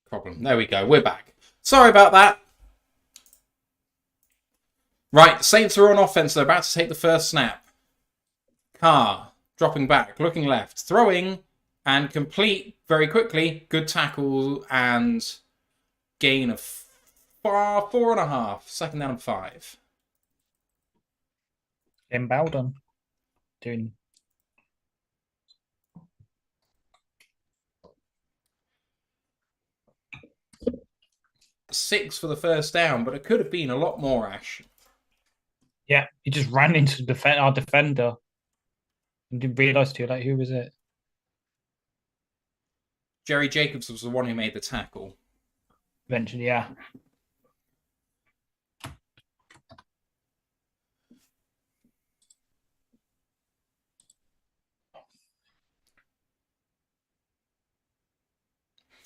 problem. There we go. We're back. Sorry about that. Right, Saints are on offense. They're about to take the first snap. Carr dropping back, looking left, throwing, and complete very quickly. Good tackle and gain of 4.5. Second down and 5. In Bowden doing 6 for the first down, but it could have been a lot more, Ash. Yeah, he just ran into our defender and didn't realise too late. Who was it? Jerry Jacobs was the one who made the tackle. Eventually, yeah.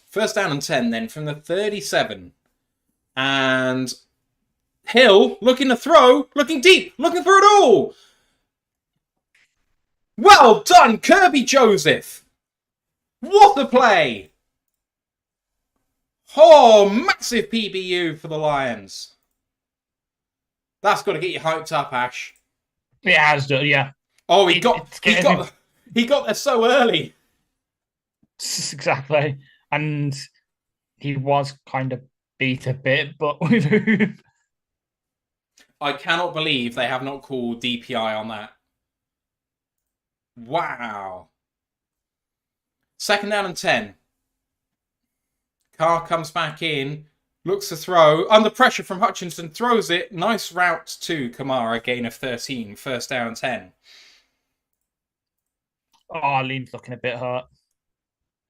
First down and 10 then from the 37. And Hill looking to throw, looking deep, looking for it all. Well done, Kirby Joseph. What a play. Oh, massive PBU for the Lions. That's got to get you hyped up, Ash. It has done, yeah. Oh, he got there so early. Exactly. And he was kind of beat a bit, but we moved. I cannot believe they have not called DPI on that. Wow. Second down and 10. Carr comes back in, looks to throw. Under pressure from Hutchinson, throws it. Nice route to Kamara, gain of 13. First down and 10. Oh, Lean's looking a bit hurt.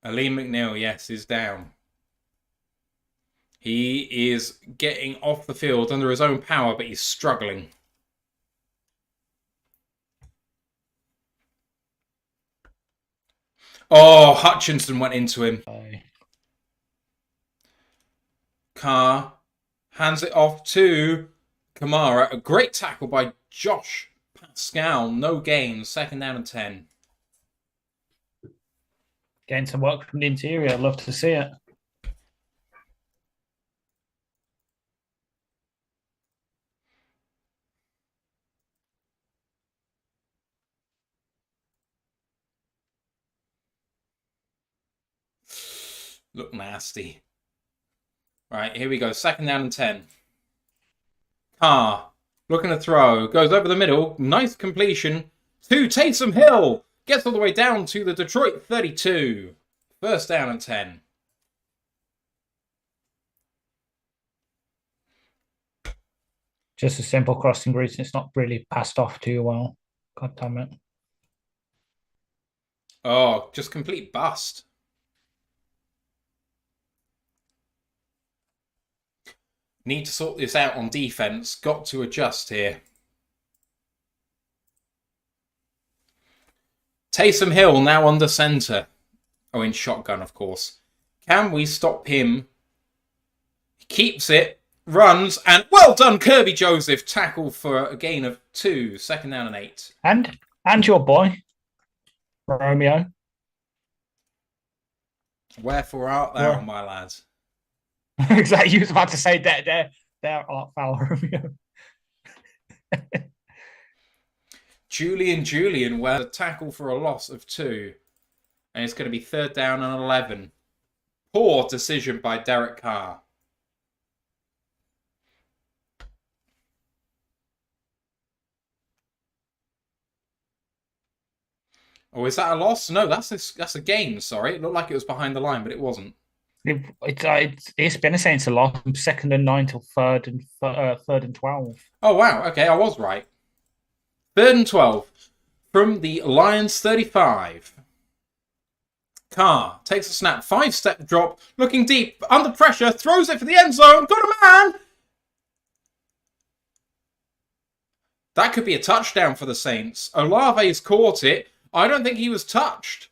Aleem McNeil, yes, is down. He is getting off the field under his own power, but he's struggling. Oh, Hutchinson went into him. Carr hands it off to Kamara. A great tackle by Josh Pascal. No gain. Second down and 10. Getting some work from the interior. I'd love to see it. Look nasty. Right, here we go. Second down and 10. Carr looking to throw. Goes over the middle. Nice completion to Taysom Hill. Gets all the way down to the Detroit 32. First down and 10. Just a simple crossing route. It's not really passed off too well. God damn it. Oh, just complete bust. Need to sort this out on defense. Got to adjust here. Taysom Hill now under center. Oh, in shotgun, of course. Can we stop him? He keeps it, runs, and well done, Kirby Joseph. Tackle for a gain of 2. Second down and 8. And your boy, Romeo. Wherefore art thou, my lad? Exactly. You was about to say that there art thou, Romeo. Julian, where a tackle for a loss of 2. And it's going to be third down and 11. Poor decision by Derek Carr. Oh, is that a loss? No, that's a gain, sorry. It looked like it was behind the line, but it wasn't. It's been a Saints a lot. From 2nd and 9 till 3rd and 12. Oh, wow. Okay, I was right. 3rd and 12 from the Lions 35. Carr takes a snap, 5-step drop, looking deep, under pressure, throws it for the end zone. Got a man! That could be a touchdown for the Saints. Olave's caught it. I don't think he was touched.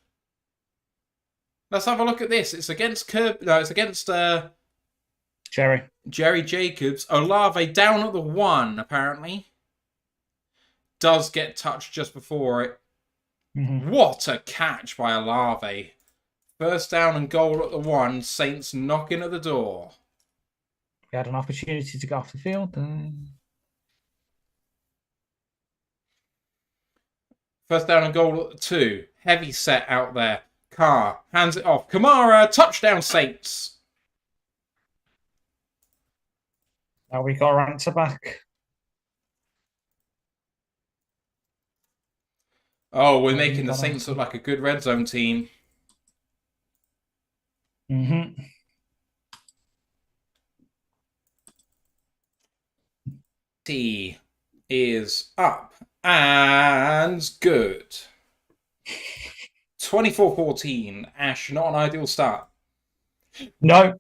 Let's have a look at this. It's against it's against Jerry Jacobs. Olave down at the 1, apparently. Does get touched just before it. Mm-hmm. What a catch by Olave. First down and goal at the 1. Saints knocking at the door. We had an opportunity to go off the field. First down and goal at the 2. Heavy set out there. Carr hands it off. Kamara, touchdown Saints. Now we got our answer back. Oh, we're making the Saints look like a good red zone team. Mm-hmm. T is up and good. 24-14. Ash, not an ideal start. No.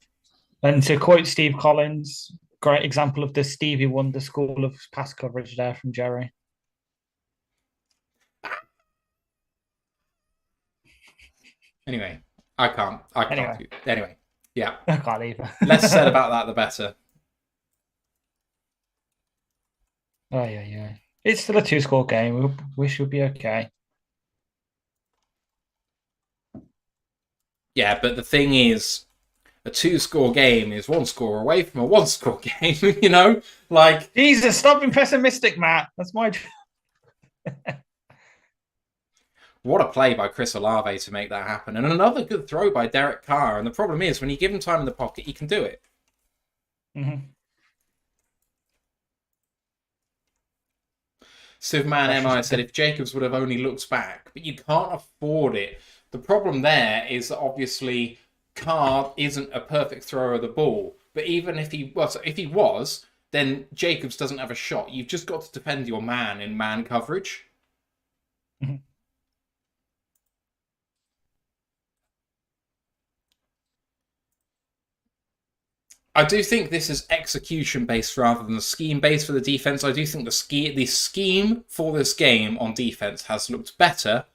And to quote Steve Collins, great example of the Stevie Wonder school of pass coverage there from Jerry. Anyway, I can't. Anyway, yeah. I can't either. Less said about that, the better. Oh, yeah. It's still a 2-score game. We should be okay. Yeah, but the thing is, a 2-score game is 1 score away from a 1-score game, you know? Like, Jesus, stop being pessimistic, Matt. That's my job. What a play by Chris Olave to make that happen. And another good throw by Derek Carr. And the problem is, when you give him time in the pocket, he can do it. Mm-hmm. Superman MI said if Jacobs would have only looked back, but you can't afford it. The problem there is that obviously Carr isn't a perfect thrower of the ball. But even if he was, then Jacobs doesn't have a shot. You've just got to defend your man in man coverage. Mm-hmm. I do think this is execution-based rather than scheme-based for the defense. I do think the scheme for this game on defense has looked better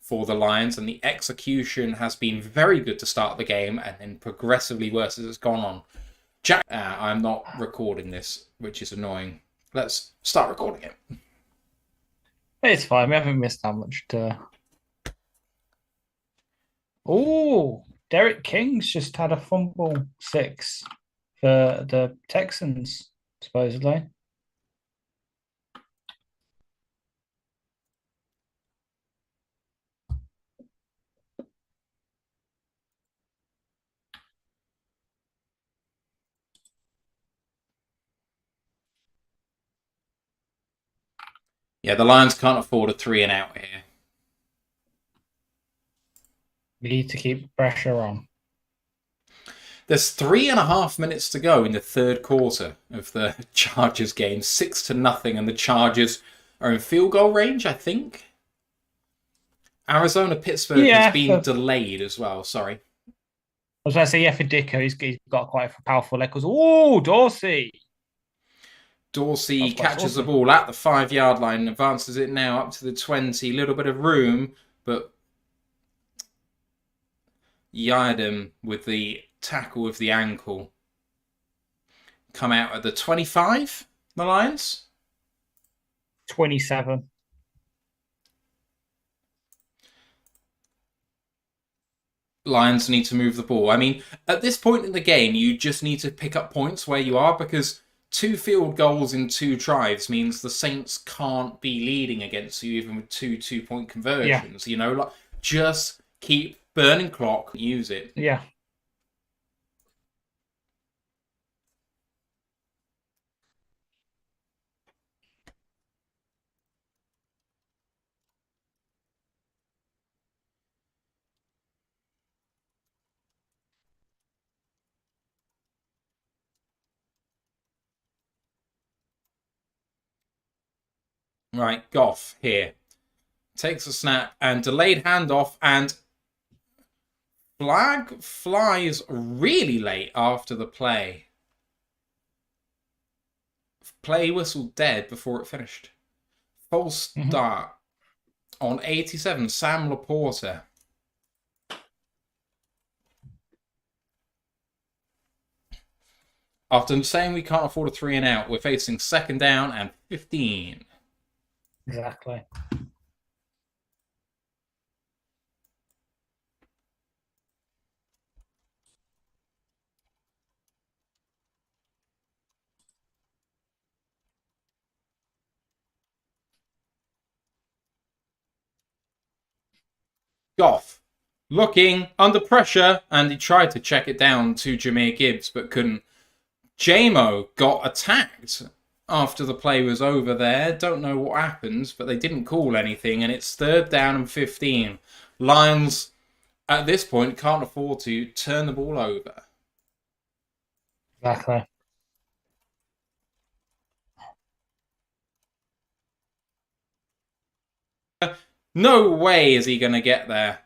for the Lions, and the execution has been very good to start the game and then progressively worse as it's gone on. I'm not recording this, which is annoying. Let's start recording it. It's fine. We haven't missed that much. Oh, Derek King's just had a fumble 6 for the Texans, supposedly. Yeah, the Lions can't afford a 3 and out here. We need to keep pressure on. There's 3.5 minutes to go in the third quarter of the Chargers game, 6-0, and the Chargers are in field goal range, I think. Arizona-Pittsburgh has been delayed as well, sorry. I was going to say, for Dicko, he's got quite a powerful leg. Oh, Dorsey catches the ball at the 5-yard line and advances it now up to the 20. Little bit of room, but Yadam with the tackle with the ankle. Come out at the 25, the Lions? 27. Lions need to move the ball. I mean, at this point in the game, you just need to pick up points where you are, because 2 field goals in 2 drives means the Saints can't be leading against you even with 2 2-point conversions. Yeah. You know, like, just keep burning clock, use it. Yeah. Right, Goff here. Takes a snap and delayed handoff, and flag flies really late after the play. Play whistle dead before it finished. False start on 87, Sam Laporta. After saying we can't afford a 3 and out, we're facing 2nd down and 15. Exactly. Goff looking under pressure, and he tried to check it down to Jahmyr Gibbs, but couldn't. JMO got attacked after the play was over there. Don't know what happened, but they didn't call anything, and it's 3rd down and 15. Lions, at this point, can't afford to turn the ball over. Exactly. No way is he going to get there.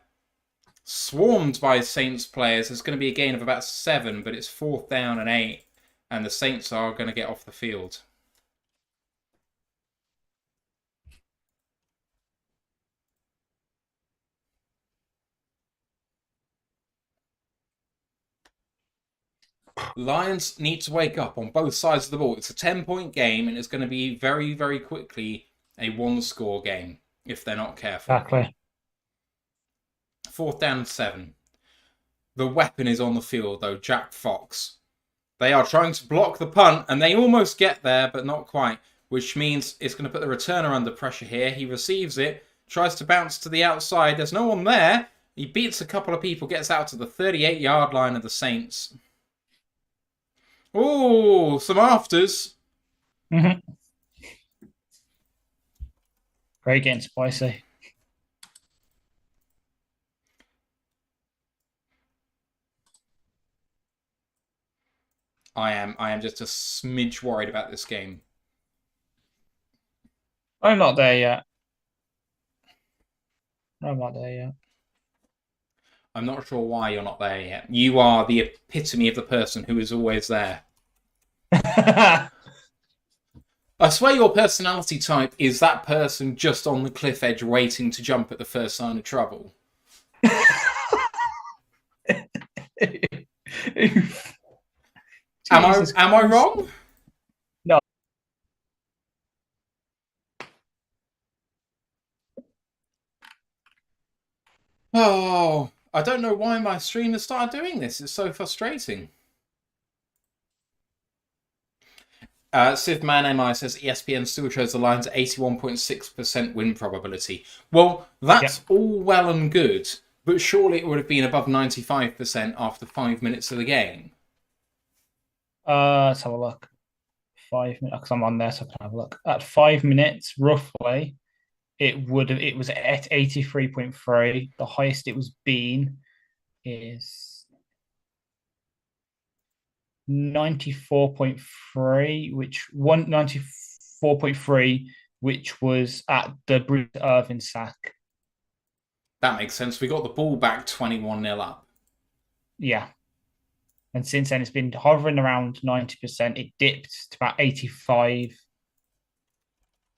Swarmed by Saints players. There's going to be a gain of about 7, but it's 4th down and 8. And the Saints are going to get off the field. Lions need to wake up on both sides of the ball. It's a 10-point game, and it's going to be very, very quickly a 1-score game if they're not careful. Exactly. 4th down and 7. The weapon is on the field, though, Jack Fox. They are trying to block the punt, and they almost get there, but not quite, which means it's going to put the returner under pressure here. He receives it, tries to bounce to the outside. There's no one there. He beats a couple of people, gets out to the 38-yard line of the Saints. Oh, some afters. Mm-hmm. Great getting spicy. I am just a smidge worried about this game. I'm not there yet. I'm not there yet. I'm not sure why you're not there yet. You are the epitome of the person who is always there. I swear your personality type is that person just on the cliff edge waiting to jump at the first sign of trouble. Am I wrong? No. Oh, I don't know why my stream has started doing this. It's so frustrating. Sivman MI says ESPN still shows the Lions at 81.6% win probability. Well, that's all well and good, but surely it would have been above 95% after 5 minutes of the game. Let's have a look. 5 minutes, because I'm on there, so I can have a look. At 5 minutes, roughly, it was at 83.3. The highest it was been is 94.3, which was at the Bruce Irvin sack. That makes sense. We got the ball back 21-0 up. Yeah. And since then, it's been hovering around 90%. It dipped to about 85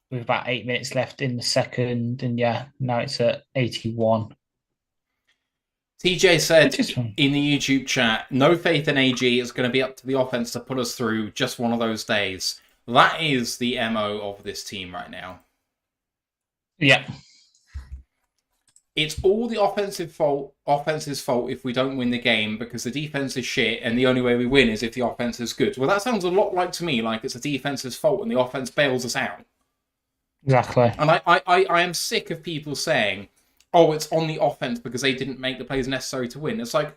with about 8 minutes left in the second. And yeah, now it's at 81. TJ said in the YouTube chat, no faith in AG. It's going to be up to the offense to put us through. Just one of those days. That is the MO of this team right now. Yeah. It's all the offense's fault if we don't win the game because the defense is shit and the only way we win is if the offense is good. Well, that sounds a lot like to me like it's the defense's fault and the offense bails us out. Exactly. And I am sick of people saying, oh, it's on the offense because they didn't make the plays necessary to win. It's like,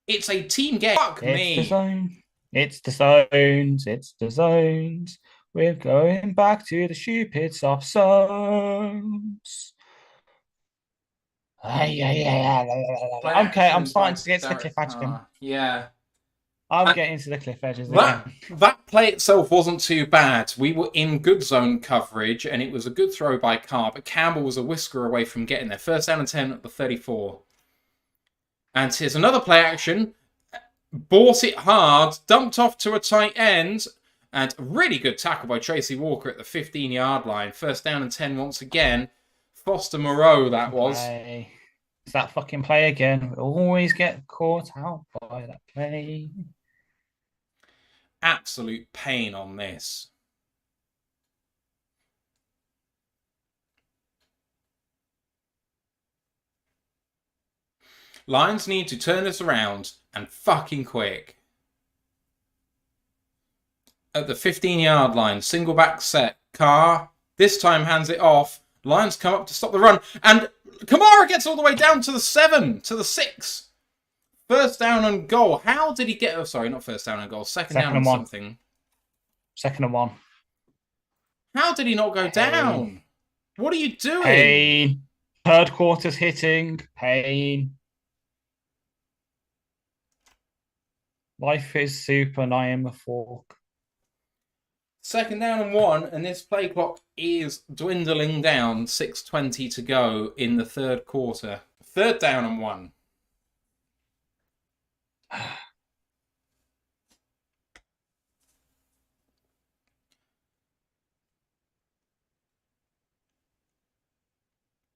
it's a team game. Fuck me. It's the zones. It's the zones. We're going back to the stupid soft zones. Okay, I'm starting to get to the cliff edge again. Yeah. I'm getting to the cliff edges again. That play itself wasn't too bad. We were in good zone coverage, and it was a good throw by Carr, but Campbell was a whisker away from getting there. 1st down and 10 at the 34. And here's another play action. Bought it hard, dumped off to a tight end, and a really good tackle by Tracy Walker at the 15-yard line. 1st down and 10 once again. Foster Moreau, that was. It's that fucking play again. We always get caught out by that play. Absolute pain on this. Lions need to turn this around and fucking quick. At the 15-yard line, single back set. Carr this time hands it off. Lions come up to stop the run, and Kamara gets all the way down to the 7, to the 6. First down and goal. How did he get... Oh, sorry, not first down and goal. Second down and something. 2nd and 1. How did he not go down? What are you doing? Pain. 3rd quarter's hitting. Pain. Life is soup and I am a fork. 2nd down and 1, and this play clock is dwindling down. 6:20 to go in the 3rd quarter. 3rd down and 1.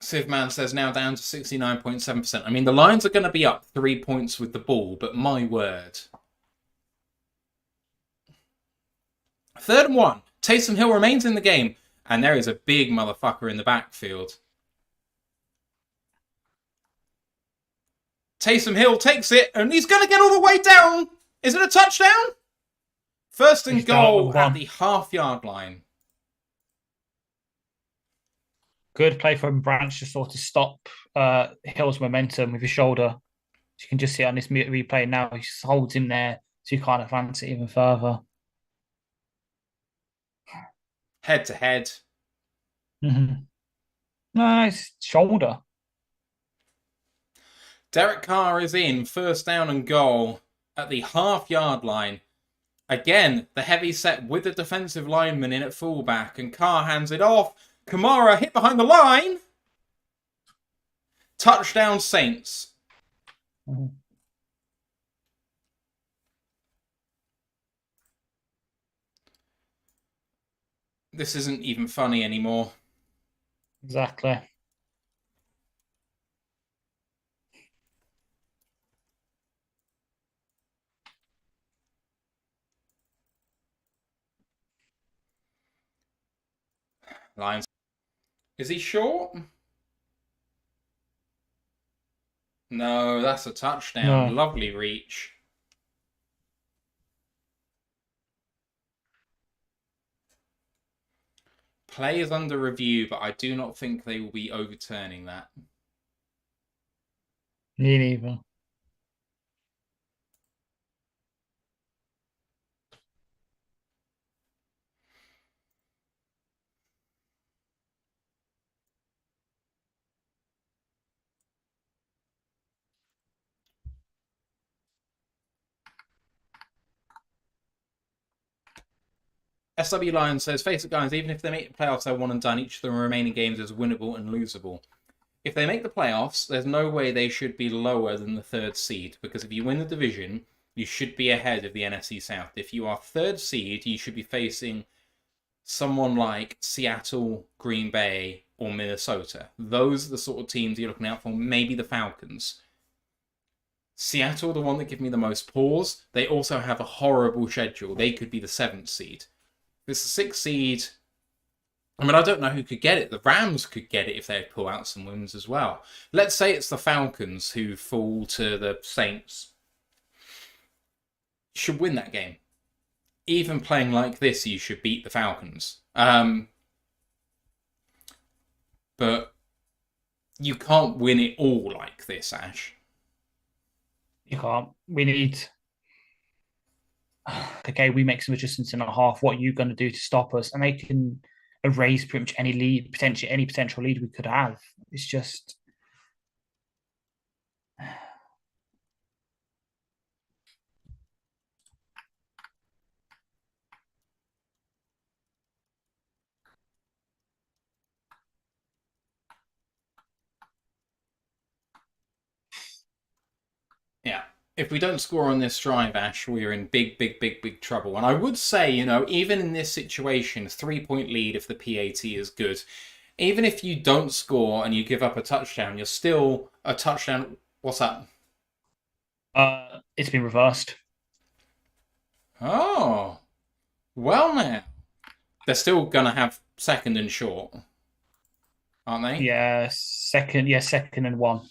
Sivman says now down to 69.7%. I mean, the Lions are going to be up 3 points with the ball, but my word. 3rd and 1. Taysom Hill remains in the game, and there is a big motherfucker in the backfield. Taysom Hill takes it, and he's going to get all the way down. Is it a touchdown? 1st and goal at the half-yard line. Good play from Branch to sort of stop Hill's momentum with his shoulder. You can just see it on this replay now. He just holds him there so you can't advance it even further. Head to head. Nice shoulder. Derek Carr is in. 1st down and goal at the half-yard line. Again, the heavy set with the defensive lineman in at fullback, and Carr hands it off. Kamara hit behind the line. Touchdown Saints. This isn't even funny anymore. Exactly. Lions. Is he short? No, that's a touchdown. No. Lovely reach. Play is under review, but I do not think they will be overturning that. Me neither. SW Lion says, face it guys, even if they make the playoffs, they're one and done. Each of the remaining games is winnable and losable. If they make the playoffs, there's no way they should be lower than the 3rd seed, because if you win the division, you should be ahead of the NFC South. If you are 3rd seed, you should be facing someone like Seattle, Green Bay, or Minnesota. Those are the sort of teams you're looking out for. Maybe the Falcons. Seattle, the one that give me the most pause. They also have a horrible schedule. They could be the 7th seed. This is 6th seed. I mean, I don't know who could get it. The Rams could get it if they pull out some wins as well. Let's say it's the Falcons who fall to the Saints. You should win that game. Even playing like this, you should beat the Falcons. But you can't win it all like this, Ash. You can't. We need... Okay, we make some adjustments in our half. What are you going to do to stop us? And they can erase pretty much any lead, potentially any potential lead we could have. It's just... Yeah. If we don't score on this drive, Ash, we're in big trouble. And I would say, even in this situation, 3-point lead if the PAT is good. Even if you don't score and you give up a touchdown, you're still a touchdown. What's that? It's been reversed. Oh. Well, now. They're still going to have 2nd and short, aren't they? Yeah, 2nd and 1.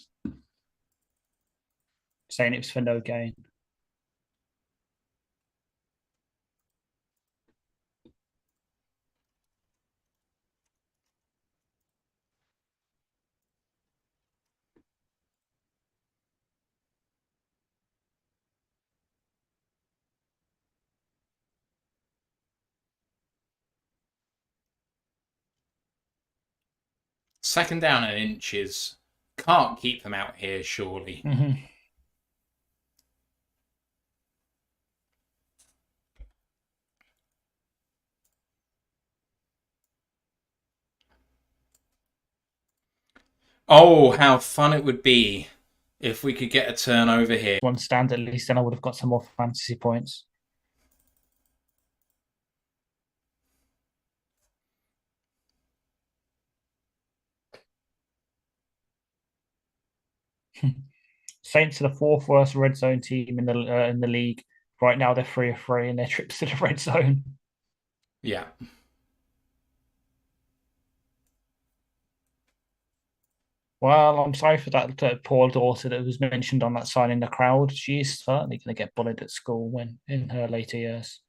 Saying it was for no gain. 2nd down and inches. Can't keep them out here, surely. Mm-hmm. Oh, how fun it would be if we could get a turnover here. One stand at least, then I would have got some more fantasy points. Saints are the 4th worst red zone team in the league. Right now, they're 3 of 3 in their trips to the red zone. Yeah. Well, I'm sorry for that poor daughter that was mentioned on that sign in the crowd. She's certainly going to get bullied at school when in her later years.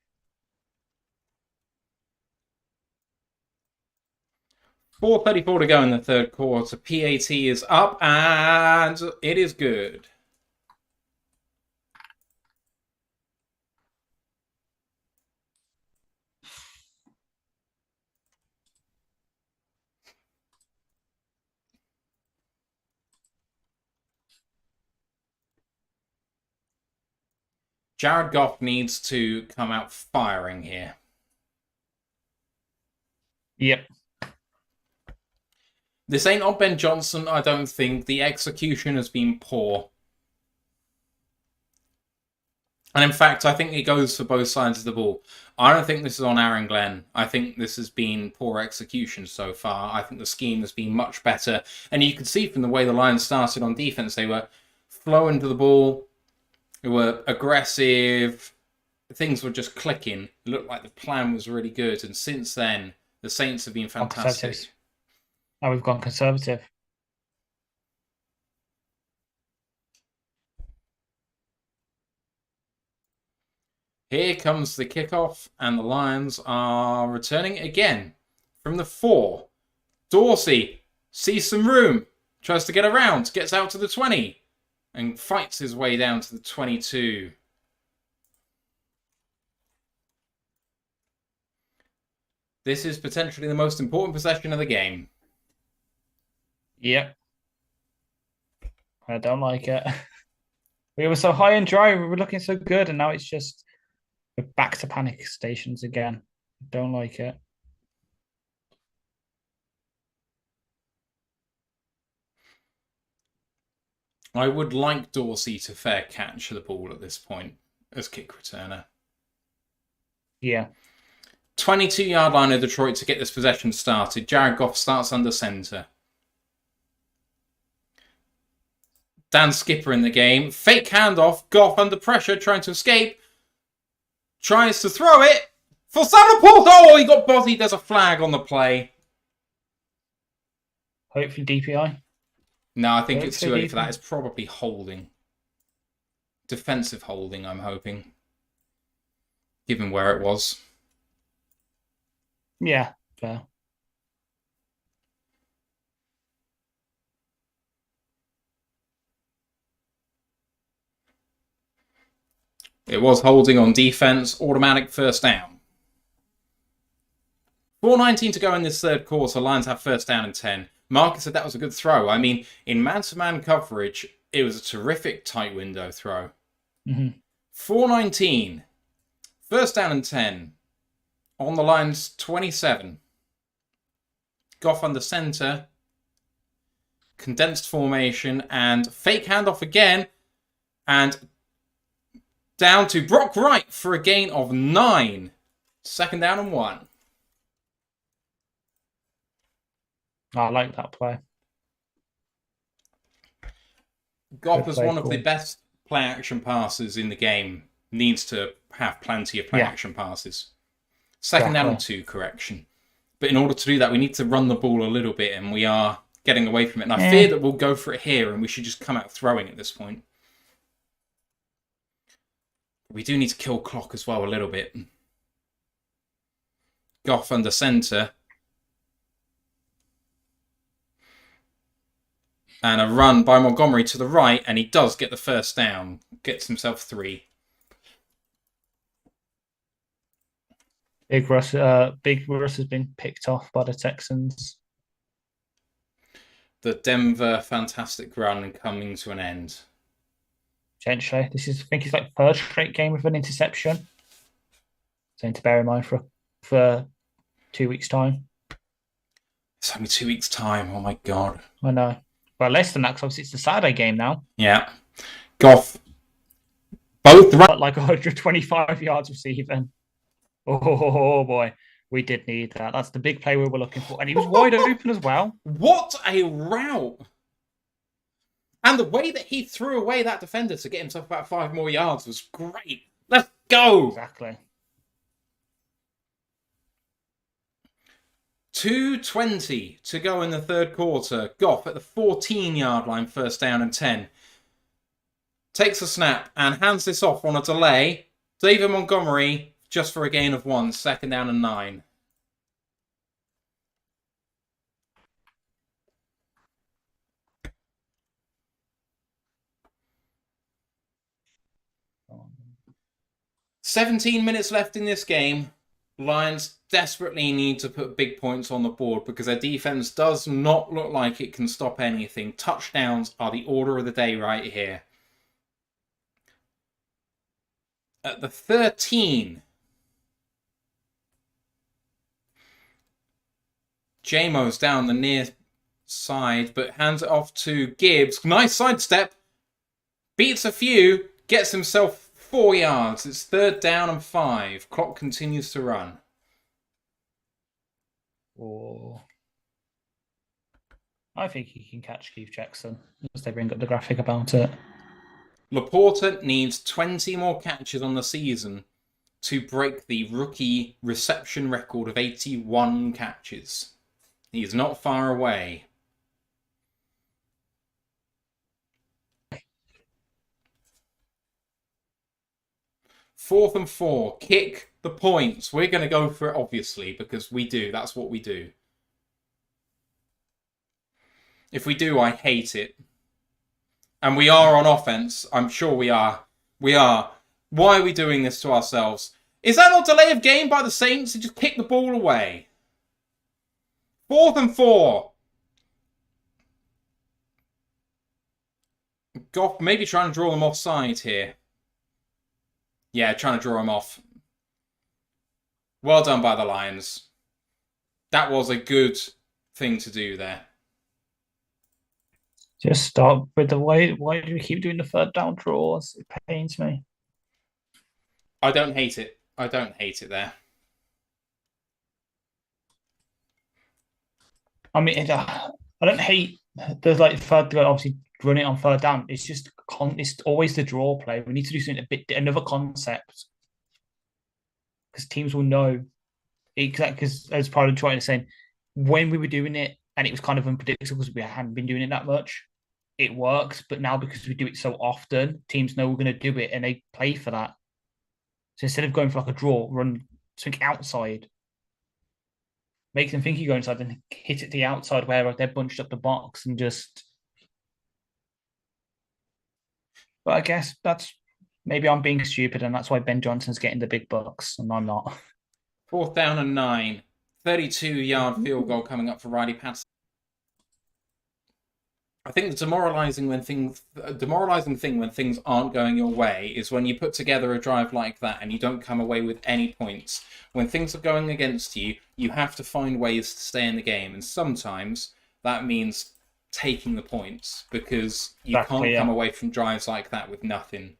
4:34 to go in the 3rd quarter. PAT is up, and it is good. Jared Goff needs to come out firing here. Yep. This ain't on Ben Johnson, I don't think. The execution has been poor. And in fact, I think it goes for both sides of the ball. I don't think this is on Aaron Glenn. I think this has been poor execution so far. I think the scheme has been much better. And you can see from the way the Lions started on defense, they were flowing to the ball. They were aggressive. Things were just clicking. It looked like the plan was really good. And since then, the Saints have been fantastic. Now we've gone conservative. Here comes the kickoff, and the Lions are returning again from the 4. Dorsey sees some room, tries to get around, gets out to the 20, and fights his way down to the 22. This is potentially the most important possession of the game. Yep. I don't like it. We were so high and dry, we were looking so good, and now it's just we're back to panic stations again. Don't like it. I would like Dorsey to fair catch the ball at this point as kick returner. Yeah. 22-yard line of Detroit to get this possession started. Jared Goff starts under center. Dan Skipper in the game. Fake handoff. Goff under pressure, trying to escape. Tries to throw it. For Poole. Oh, he got bodied. There's a flag on the play. Hopefully DPI. No, I think it's too early for that. It's probably holding. Defensive holding, I'm hoping. Given where it was. Yeah, fair. It was holding on defense. Automatic first down. 4:19 to go in this 3rd quarter. Lions have first down and 10. Marcus said that was a good throw. I mean, in man-to-man coverage, it was a terrific tight window throw. 4:19. First down and 10. On the Lions 27. Goff under center. Condensed formation and fake handoff again. And down to Brock Wright for a gain of 9. 2nd down and 1. I like that play. Goff is one of the best play action passes in the game. Needs to have plenty of play action passes. 2nd down and 2, correction. But in order to do that, we need to run the ball a little bit, and we are getting away from it. And I fear that we'll go for it here, and we should just come out throwing at this point. We do need to kill clock as well a little bit. Goff under center. And a run by Montgomery to the right, and he does get the first down. Gets himself 3. Big Russ has been picked off by the Texans. the Denver fantastic run coming to an end. Potentially. This is, I think, it's like third straight game with an interception. Something to bear in mind for 2 weeks' time. It's only 2 weeks' time. Oh my god. I know. Well, less than that, because obviously it's the Saturday game now. Yeah. Goff. Both But like 125 yards receiving. Oh boy. We did need that. That's the big play we were looking for. And he was wide open as well. What a route. And the way that he threw away that defender to get himself about 5 more yards was great. Let's go. Exactly. 2:20 to go in the third quarter. Goff at the 14-yard line, first down and 10. Takes a snap and hands this off on a delay. David Montgomery just for a gain of 1, second down and 9. Oh. 17 minutes left in this game. Lions desperately need to put big points on the board because their defense does not look like it can stop anything. Touchdowns are the order of the day right here. At the 13, Jamo's down the near side, but hands it off to Gibbs. Nice sidestep. Beats a few, gets himself 4 yards. It's third down and 5. Clock continues to run. Oh. I think he can catch Keith Jackson as they bring up the graphic about it. Laporta needs 20 more catches on the season to break the rookie reception record of 81 catches. He's not far away. Fourth and 4. Kick the points. We're going to go for it, obviously, because we do. That's what we do. If we do, I hate it. And we are on offense. I'm sure we are. We are. Why are we doing this to ourselves? Is that not delay of game by the Saints? They just kick the ball away. Fourth and 4. Goff maybe trying to draw them offside here. Yeah, trying to draw them off. Well done by the Lions. That was a good thing to do there. Just stop with the way. Why do we keep doing the third down draws? It pains me. I don't hate it. I don't hate it there. I mean, I don't hate the like third. Obviously, run it on third down. It's just it's always the draw play. We need to do something another concept because teams will know exactly. Because as part of trying to say, when we were doing it and it was kind of unpredictable because we hadn't been doing it that much, it works. But now because we do it so often, teams know we're going to do it and they play for that. So instead of going for like a draw, run something outside. Make them think you go inside and hit it to the outside where they're bunched up the box and just. But I guess that's maybe I'm being stupid and that's why Ben Johnson's getting the big bucks and I'm not. Fourth down and 9. 32-yard field goal coming up for Riley Patterson. I think the demoralizing thing when things aren't going your way is when you put together a drive like that and you don't come away with any points. When things are going against you, you have to find ways to stay in the game, and sometimes that means taking the points because you can't come away from drives like that with nothing.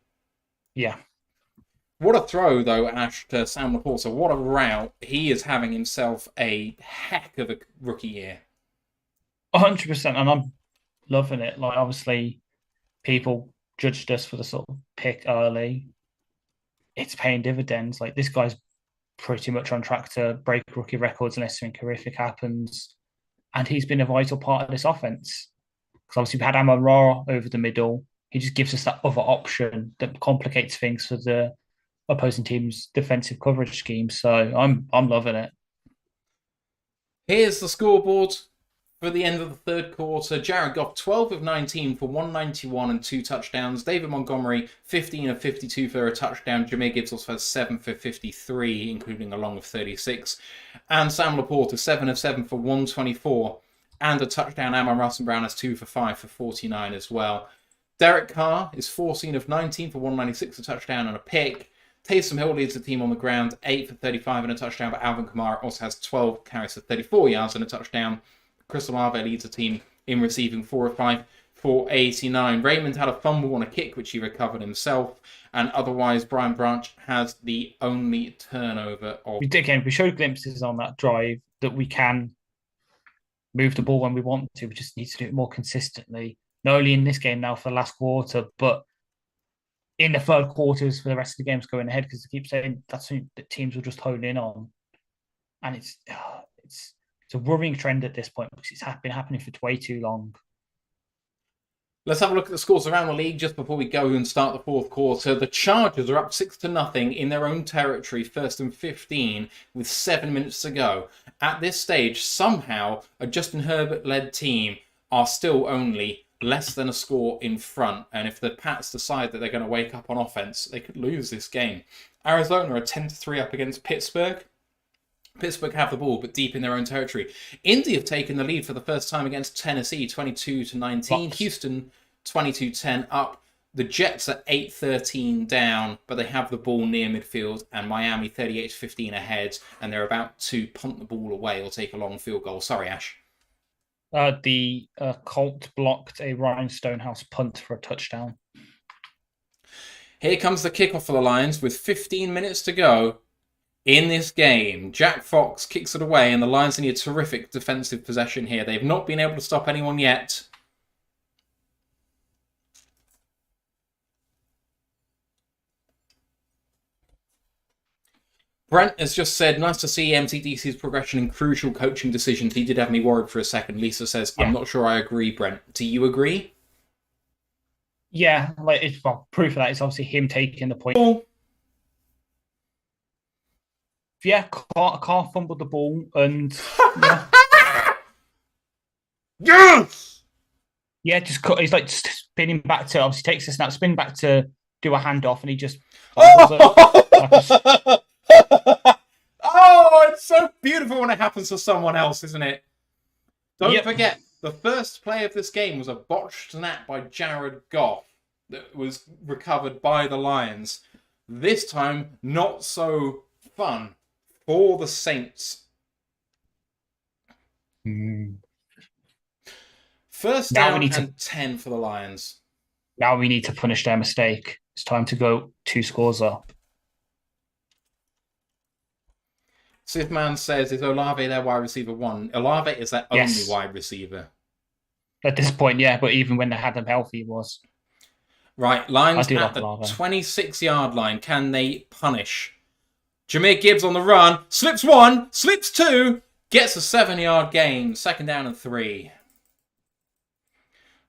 Yeah. What a throw, though, Ash, to Sam Laporta. What a route. He is having himself a heck of a rookie year. 100%, and I'm loving it. Like, obviously, people judged us for the sort of pick early. It's paying dividends. Like, this guy's pretty much on track to break rookie records unless something horrific happens. And he's been a vital part of this offense. Because obviously we had Amon-Ra over the middle. He just gives us that other option that complicates things for the opposing team's defensive coverage scheme. So I'm loving it. Here's the scoreboard for the end of the third quarter. Jared Goff, 12 of 19 for 191 and 2 touchdowns. David Montgomery, 15 of 52 for a touchdown. Jahmyr Gibbs also has 7 for 53, including a long of 36. And Sam Laporta, 7 of 7 for 124 and a touchdown. Amon Russell Brown has 2 for 5 for 49 as well. Derek Carr is 14 of 19 for 196, a touchdown and a pick. Taysom Hill leads the team on the ground, 8 for 35 and a touchdown, but Alvin Kamara also has 12 carries for 34 yards and a touchdown. Chris Olave leads the team in receiving, 4 of 5 for 89. Raymond had a fumble on a kick, which he recovered himself, and otherwise Brian Branch has the only turnover of... We showed glimpses on that drive that we can move the ball when we want to. We just need to do it more consistently, not only in this game now for the last quarter, but in the third quarters for the rest of the games going ahead, because they keep saying that's something that teams will just hone in on. And it's a worrying trend at this point because it's been happening for way too long. Let's have a look at the scores around the league just before we go and start the fourth quarter. The Chargers are up 6-0 in their own territory, 1st and 15, with 7 minutes to go. At this stage, somehow, a Justin Herbert-led team are still only less than a score in front. And if the Pats decide that they're going to wake up on offense, they could lose this game. Arizona are 10-3 up against Pittsburgh. Pittsburgh have the ball, but deep in their own territory. Indy have taken the lead for the first time against Tennessee, 22-19. Houston, 22-10 up. The Jets are 8-13 down, but they have the ball near midfield. And Miami, 38-15 ahead. And they're about to punt the ball away or take a long field goal. Sorry, Ash. The Colt blocked a Ryan Stonehouse punt for a touchdown. Here comes the kickoff for the Lions with 15 minutes to go in this game. Jack Fox kicks it away, and the Lions need a terrific defensive possession here. They've not been able to stop anyone yet. Brent has just said, nice to see MTDC's progression in crucial coaching decisions. He did have me worried for a second. Lisa says, I'm not sure I agree, Brent. Do you agree? Yeah, proof of that is obviously him taking the point. Yeah, Carr fumbled the ball and... Yes! Yeah, he's like spinning back to... Obviously takes the snap, spin back to do a handoff, and he just... Oh, it's so beautiful when it happens to someone else, isn't it? Don't forget, the first play of this game was a botched snap by Jared Goff that was recovered by the Lions. This time, not so fun for the Saints. First down and 10 for the Lions. Now we need to punish their mistake. It's time to go 2 scores up. Sithman says, is Olave their wide receiver 1? Olave is their only wide receiver. At this point, yeah, but even when they had him healthy, he was. Right, Lions at the 26-yard line. Can they punish? Jahmyr Gibbs on the run. Slips 1, slips 2, gets a 7-yard gain. 2nd down and 3.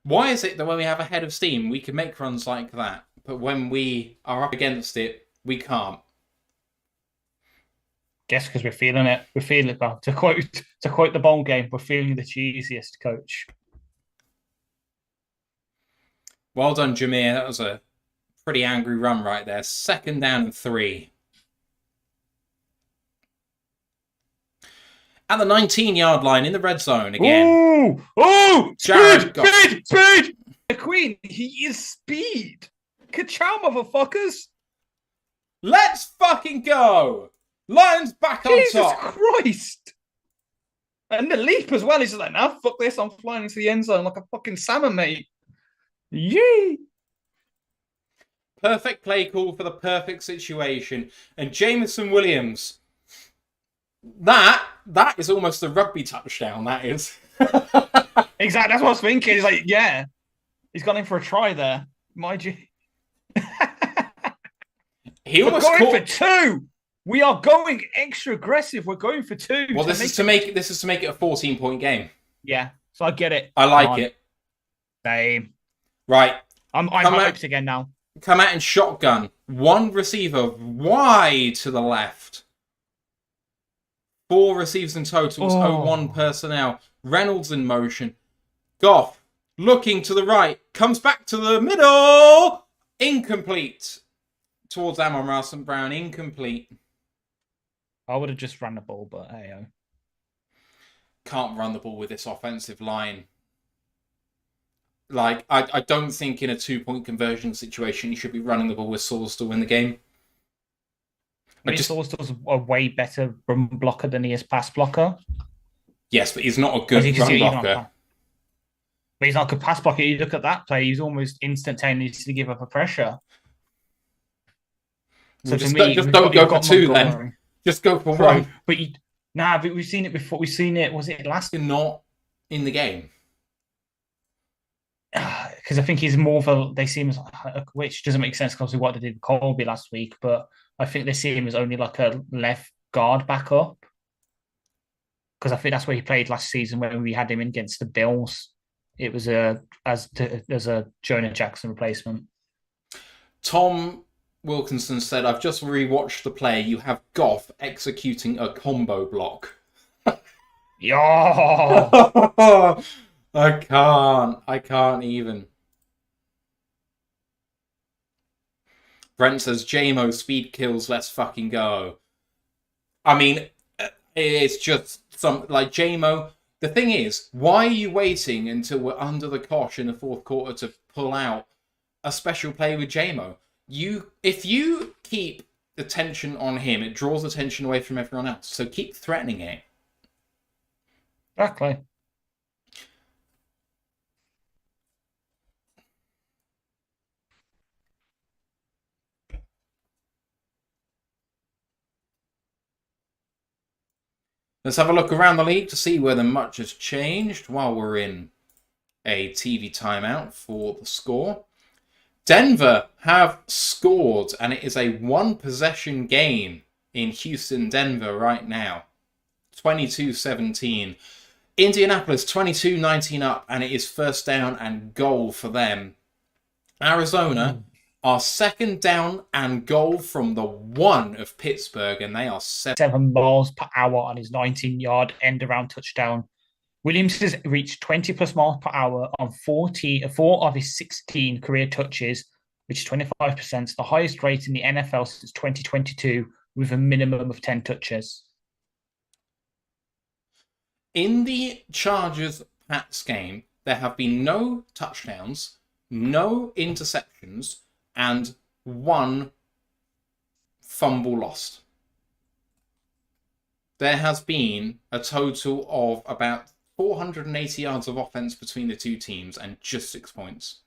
Why is it that when we have a head of steam, we can make runs like that, but when we are up against it, we can't? Guess because we're feeling it. We're feeling it. To quote the bowl game, we're feeling the cheesiest, coach. Well done, Jahmyr. That was a pretty angry run right there. 2nd down and 3. At the 19-yard line in the red zone again. Speed! The Queen, he is speed. Ka-chow, motherfuckers. Let's fucking go. Lions back on top. Jesus Christ. And the leap as well. He's like, nah, fuck this. I'm flying into the end zone like a fucking salmon, mate. Yee. Perfect play call for the perfect situation. And Jameson Williams. That is almost a rugby touchdown, that is. Exactly. That's what I was thinking. He's like, yeah. He's gone in for a try there. Mind you. We're going for 2. We are going extra aggressive. We're going for 2. Well, this is to make it a 14-point game. Yeah, so I get it. I like it. Same. Right. I'm hopes again now. Come out in shotgun. 1 receiver wide to the left. 4 receivers in total. 0-1 personnel. Reynolds in motion. Goff looking to the right. Comes back to the middle. Incomplete. Towards Amon Russell Brown. Incomplete. I would have just run the ball, but hey. can't run the ball with this offensive line. Like, I don't think in a 2-point conversion situation you should be running the ball with Sauce to win the game. I mean, Sauce's a way better run blocker than he is pass blocker. Yes, but he's not a good run blocker. But he's not a good pass blocker. You look at that play, he's almost instantaneously give up a pressure. So to me, just don't go for two then. Just go for one. But we've seen it before. We've seen it. Was it last? Not in the game. Because I think he's more of a. They see him as, which doesn't make sense because of what they did with Colby last week. But I think they see him as only like a left guard backup. Because I think that's where he played last season when we had him in against the Bills. It was as a Jonah Jackson replacement. Tom Wilkinson said, "I've just rewatched the play. You have Goff executing a combo block." Yeah. I can't even. Brent says, JMO speed kills, let's fucking go. I mean, it's just like JMO. The thing is, why are you waiting until we're under the cosh in the fourth quarter to pull out a special play with JMO? If you keep the tension on him, it draws attention away from everyone else. So keep threatening it. Exactly. Let's have a look around the league to see whether much has changed while we're in a TV timeout for the score. Denver have scored, and it is a one-possession game in Houston-Denver right now. 22-17. Indianapolis 22-19 up, and it is first down and goal for them. Arizona are second down and goal from the 1 of Pittsburgh, and they are 7 miles per hour on his 19-yard end-around touchdown. Williams has reached 20 plus miles per hour on 4 of his 16 career touches, which is 25%, the highest rate in the NFL since 2022, with a minimum of 10 touches. In the Chargers-Pats game, there have been no touchdowns, no interceptions, and 1 fumble lost. There has been a total of about 480 yards of offense between the two teams and just 6 points.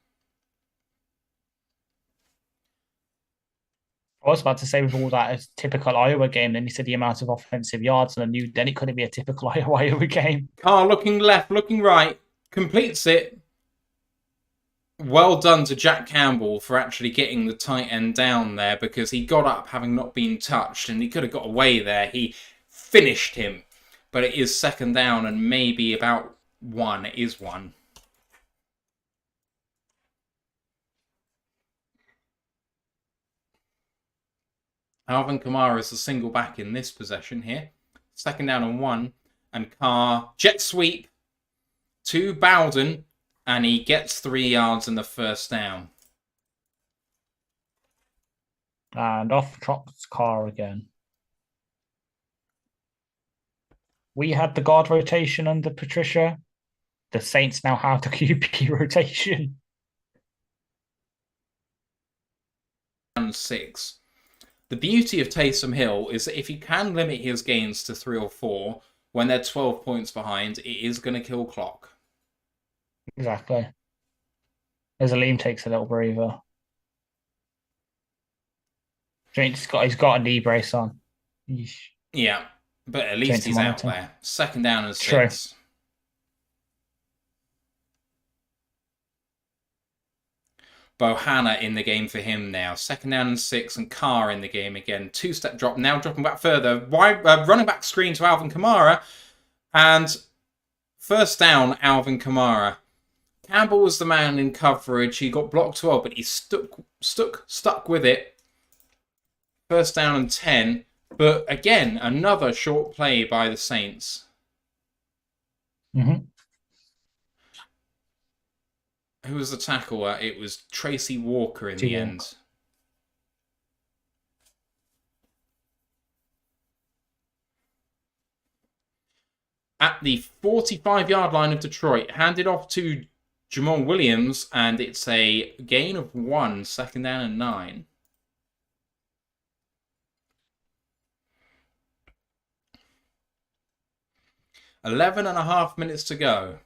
I was about to say with all that, a typical Iowa game, then you said the amount of offensive yards, and I knew then it couldn't be a typical Iowa game. Carr looking left, looking right, completes it. Well done to Jack Campbell for actually getting the tight end down there, because he got up having not been touched and he could have got away there. He finished him, but it is second down and maybe about 1. It is 1. Alvin Kamara is the single back in this possession here. Second down and 1, and Carr jet sweep to Bowden, and he gets 3 yards in the first down. And off trots Carr again. We had the guard rotation under Patricia. The Saints now have the QB rotation. And 6. The beauty of Taysom Hill is that if you can limit his gains to 3 or 4, when they're 12 points behind, it is going to kill clock. Exactly. As Aleem takes a little breather. He's got a knee brace on. Yeesh. Yeah, but at least he's out there. Second down and 6. True. Bohanna in the game for him now. Second down and 6, and Carr in the game again. 2-step drop, now dropping back further. Running back screen to Alvin Kamara. And first down, Alvin Kamara. Campbell was the man in coverage. He got blocked well, but he stuck with it. First down and 10. But again, another short play by the Saints. Mm-hmm. Who was the tackler? It was Tracy Walker in the end. the 45-yard line of Detroit. Handed off to Jamal Williams, and it's a gain of 1, 2nd down and 9. Eleven and a half minutes to go.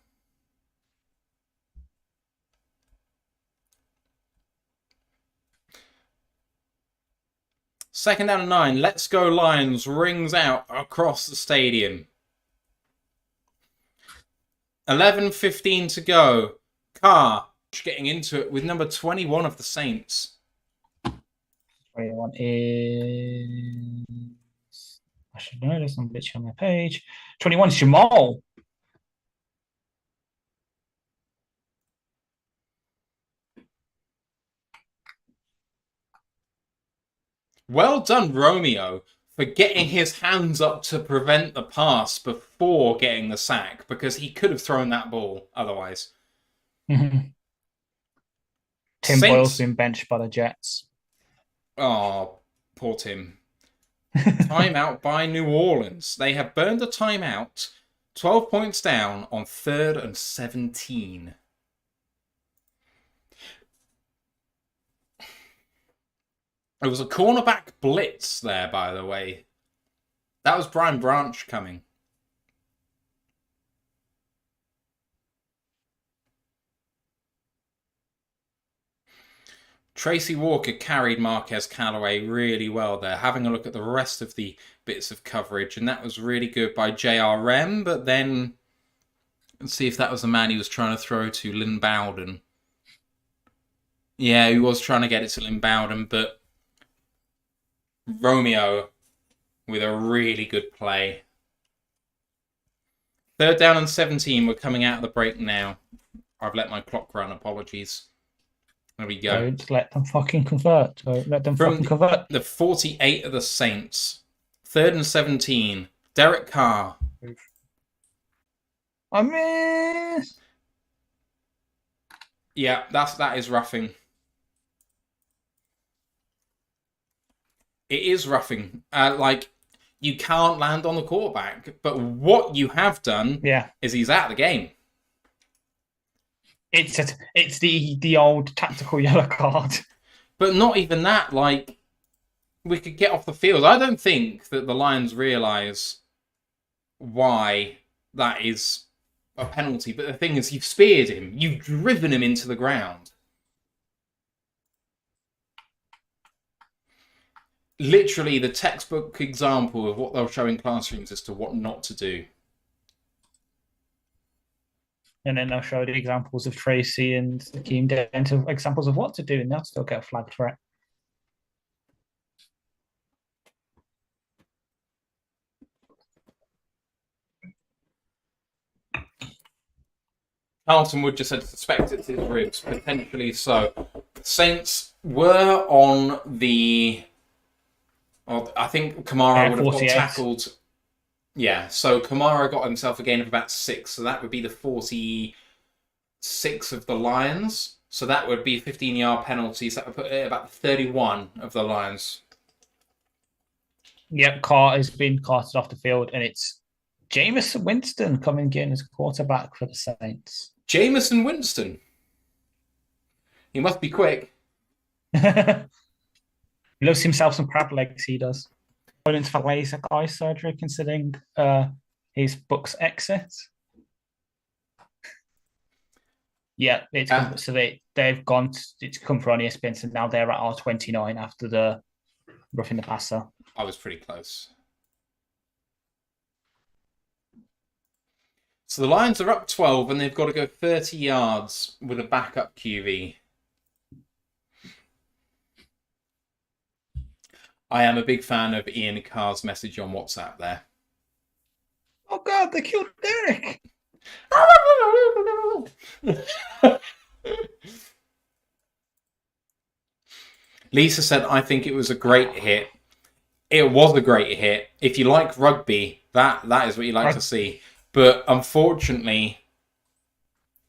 Second down and 9. Let's go Lions rings out across the stadium. 11:15 to go. Carr getting into it with number 21 of the Saints. 21 is... I should know, there's some bitch on my page. 21 is Jamal. Well done, Romeo, for getting his hands up to prevent the pass before getting the sack, because he could have thrown that ball otherwise. Tim Boyle's been benched by the Jets. Oh, poor Tim. Timeout by New Orleans. They have burned a timeout. 12 points down on 3rd and 17. It was a cornerback blitz there, by the way. That was Brian Branch coming. Tracy Walker carried Marquez Callaway really well there, having a look at the rest of the bits of coverage, and that was really good by JRM, but then let's see if that was the man he was trying to throw to, Lynn Bowden. Yeah, he was trying to get it to Lynn Bowden, but Romeo with a really good play. 3rd down and 17. We're coming out of the break now. I've let my clock run. Apologies. There we go. Don't let them fucking convert. Don't let them fucking convert. The 48 of the Saints. 3rd and 17. Derek Carr. I miss. Yeah, that is roughing. It is roughing. You can't land on the quarterback. But what you have done is he's out of the game. It's the old tactical yellow card. But not even that. Like, we could get off the field. I don't think that the Lions realise why that is a penalty. But the thing is, you've speared him. You've driven him into the ground. Literally the textbook example of what they'll show in classrooms as to what not to do. And then they'll show the examples of Tracy and Akeem Dent, examples of what to do, and they'll still get flagged for it. Carlton Wood just said suspected his ribs, potentially so. Saints were on the... Well, I think Kamara would have got tackled. Yeah, so Kamara got himself a gain of about 6, so that would be the 46 of the Lions. So that would be a 15-yard penalty, so that would put it about 31 of the Lions. Yep, Carr has been carted off the field, and it's Jameson Winston coming in as quarterback for the Saints. Jameson Winston? He must be quick. He loves himself some crab legs, he does. Going into laser eye surgery, considering his book's exit. Yeah, so they've gone. It's come from ESPN, so now they're at R29 after the roughing the passer. I was pretty close. So the Lions are up 12, and they've got to go 30 yards with a backup QB. I am a big fan of Ian Carr's message on WhatsApp there. Oh God, they killed Derek! Lisa said, I think it was a great hit. It was a great hit. If you like rugby, that is what you like to see. But unfortunately,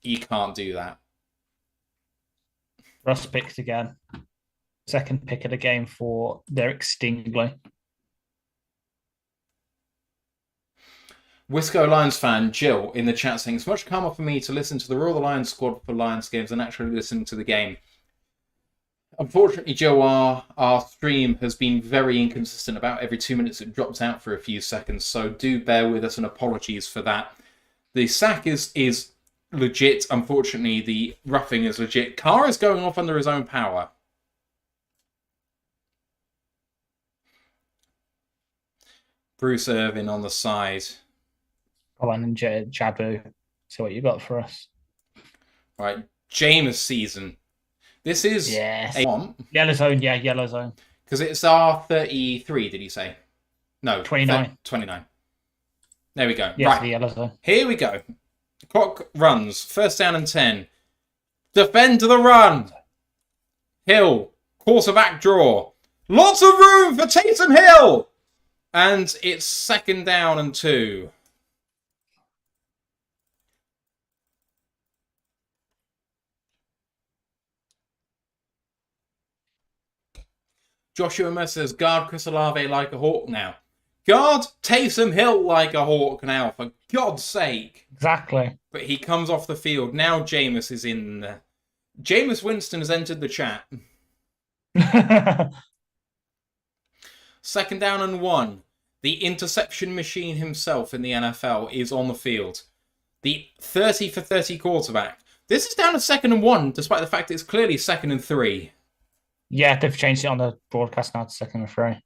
you can't do that. Russ picked again. Second pick of the game for Derek Stingley. Wisco Lions fan Jill in the chat saying, it's much calmer for me to listen to the Royal Lions squad for Lions games than actually listening to the game. Unfortunately, Joe, our stream has been very inconsistent. About every 2 minutes it drops out for a few seconds, so do bear with us and apologies for that. The sack is legit. Unfortunately, the roughing is legit. Carr is going off under his own power. Bruce Irvin on the side. Go on and Jabu. See what you got for us. Right, Jameis season. This is yes. a yellow zone, yeah, yellow zone. Because it's R33, did he say? No, 29. 29. There we go. Yes, right, the yellow zone. Here we go. The clock runs. First down and 10. Defend to the run. Hill, quarterback draw. Lots of room for Taysom Hill. And it's second down and 2. Joshua Mercer says, guard Chris Olave like a hawk now. Guard Taysom Hill like a hawk now, for God's sake. Exactly. But he comes off the field. Now Jameis is in there. Jameis Winston has entered the chat. Second down and 1. The interception machine himself in the NFL is on the field. The 30 for 30 quarterback. This is down to second and 1, despite the fact it's clearly second and 3. Yeah, they've changed it on the broadcast now to second and 3.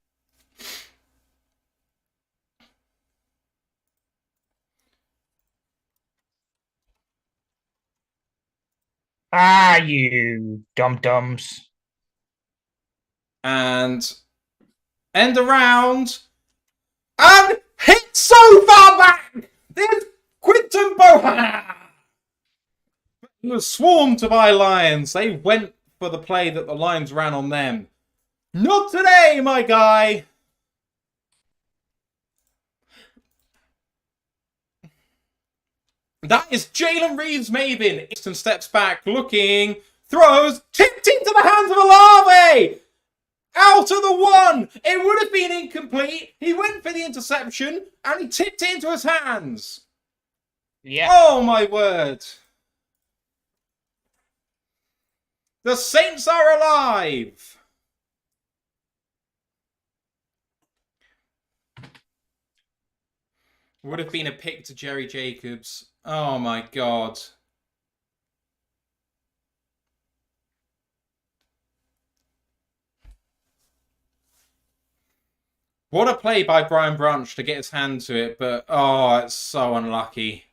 You dum-dums. And end around. And hit so far back! There's Quinton Bohan! He was swarmed by Lions. They went for the play that the Lions ran on them. Not today, my guy! That is Jalen Reeves-Maybin. Easton steps back, looking, throws, tipped into the hands of Olave! Out of the 1! It would have been incomplete. He went for the interception, and he tipped it into his hands. Yeah. Oh, my word. The Saints are alive! Would have been a pick to Jerry Jacobs. Oh my God. What a play by Brian Branch to get his hand to it, but oh, it's so unlucky.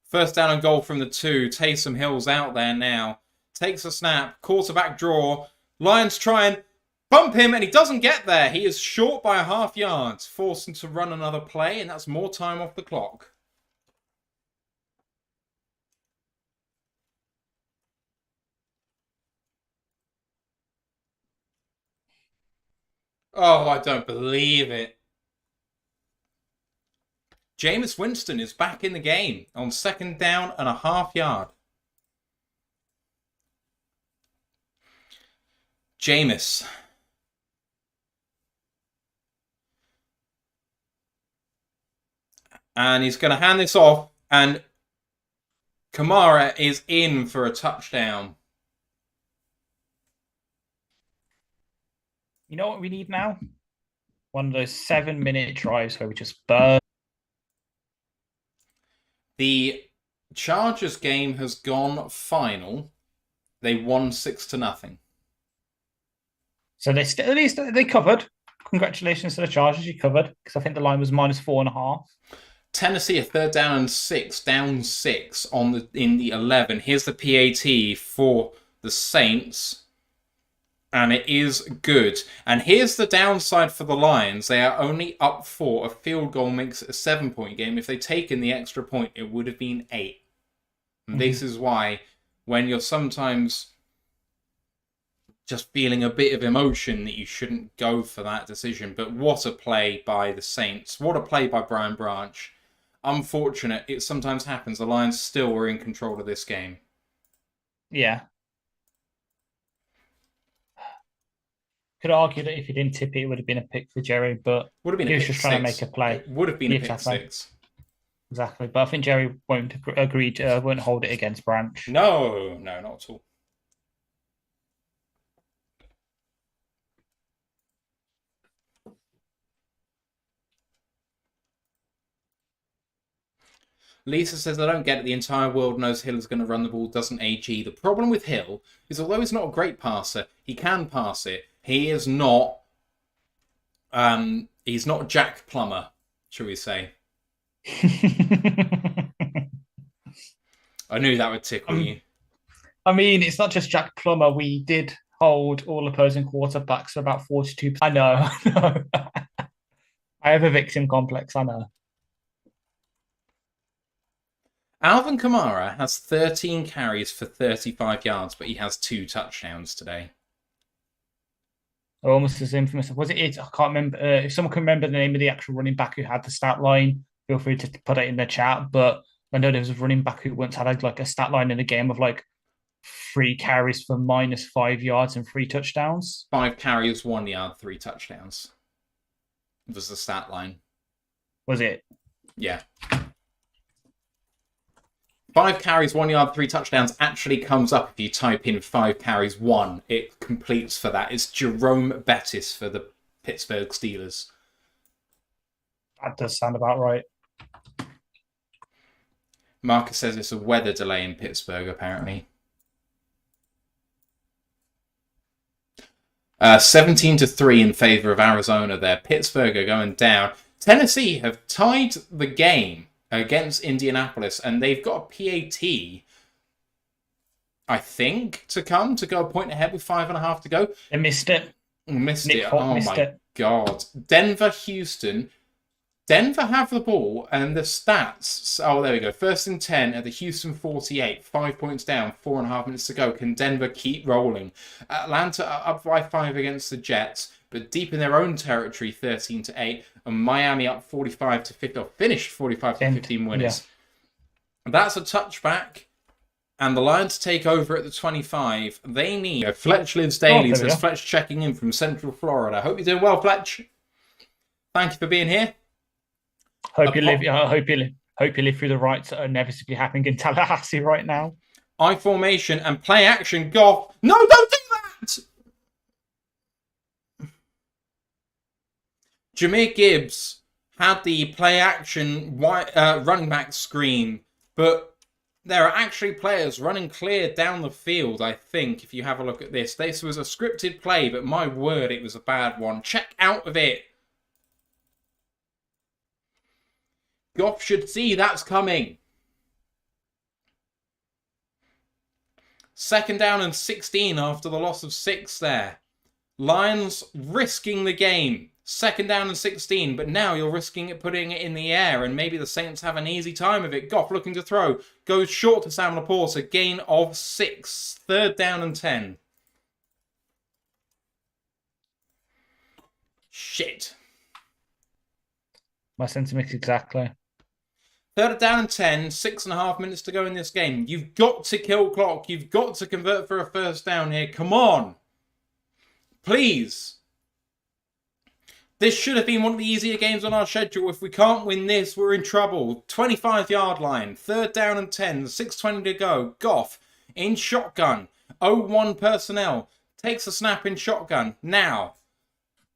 First down and goal from the 2. Taysom Hill's out there now. Takes a snap, quarterback draw. Lions try and bump him, and he doesn't get there. He is short by a half yard. Forced him to run another play, and that's more time off the clock. Oh, I don't believe it. Jameis Winston is back in the game on second down and a half yard. Jameis. And he's going to hand this off, and Kamara is in for a touchdown. You know what we need now? One of those 7-minute drives where we just burn. The Chargers game has gone final. They won 6-0. So at least they covered. Congratulations to the Chargers, you covered, because I think the line was -4.5. Tennessee, a third down and 6, down 6 in the 11. Here's the PAT for the Saints, and it is good. And here's the downside for the Lions. They are only up 4. A field goal makes it a 7-point game. If they'd taken the extra point, it would have been 8. And this is why, when you're sometimes just feeling a bit of emotion, that you shouldn't go for that decision. But what a play by the Saints. What a play by Brian Branch. Unfortunate. It sometimes happens. The Lions still were in control of this game. Yeah. Could argue that if he didn't tip it, it would have been a pick for Jerry, but would have been he was just trying to make a play. It would have been a pick 6. Exactly. But I think Jerry won't agree to, won't hold it against Branch. No, no, not at all. Lisa says, I don't get it. The entire world knows Hill is going to run the ball, doesn't AG. The problem with Hill is, although he's not a great passer, he can pass it. He is not, he's not Jack Plummer, shall we say. I knew that would tickle you. I mean, it's not just Jack Plummer. We did hold all opposing quarterbacks for about 42%. I know. I know. I have a victim complex. I know. Alvin Kamara has 13 carries for 35 yards, but he has 2 touchdowns today. Almost as infamous. Was it? I can't remember. If someone can remember the name of the actual running back who had the stat line, feel free to put it in the chat. But I know there was a running back who once had like a stat line in a game of like 3 carries for -5 yards and 3 touchdowns. 5 carries, 1 yard, 3 touchdowns was the stat line. Was it? Yeah. 5 carries, 1 yard, 3 touchdowns actually comes up if you type in 5 carries, 1. It completes for that. It's Jerome Bettis for the Pittsburgh Steelers. That does sound about right. Marcus says it's a weather delay in Pittsburgh, apparently. 17-3 in favor of Arizona there. Pittsburgh are going down. Tennessee have tied the game against Indianapolis, and they've got a PAT, I think, to come to go a point ahead with 5.5 to go. They missed it. Missed Nick it. Folk Oh missed my it. God. Denver, Houston. Denver have the ball, and the stats. Oh, there we go. 1st and 10 at the Houston 48. 5 points down, 4.5 minutes to go. Can Denver keep rolling? Atlanta are up by 5 against the Jets, but deep in their own territory, 13-8. And Miami up 45-50. Or finished 45-15 winners. Yeah. That's a touchback. And the Lions take over at the 25. They need. Fletch Lives Daily says, Fletch checking in from Central Florida. Hope you're doing well, Fletch. Thank you for being here. Hope you live through the rights that are inevitably happening in Tallahassee right now. I formation and play action. Goff. No, don't do that! Jahmyr Gibbs had the play action running back screen, but there are actually players running clear down the field, I think, if you have a look at this. This was a scripted play, but my word, it was a bad one. Check out of it. Goff should see that's coming. 2nd down and 16 after the loss of 6 there. Lions risking the game. 2nd down and 16, but now you're risking it, putting it in the air, and maybe the Saints have an easy time of it. Goff looking to throw. Goes short to Sam Laporta. Gain of 6. 3rd down and 10. Shit. My sentiment exactly. 3rd down and 10, 6.5 minutes to go in this game. You've got to kill clock. You've got to convert for a 1st down here. Come on. Please. This should have been one of the easier games on our schedule. If we can't win this, we're in trouble. 25-yard line. 3rd down and 10. 6:20 to go. Goff in shotgun. 0-1 personnel. Takes a snap in shotgun. Now.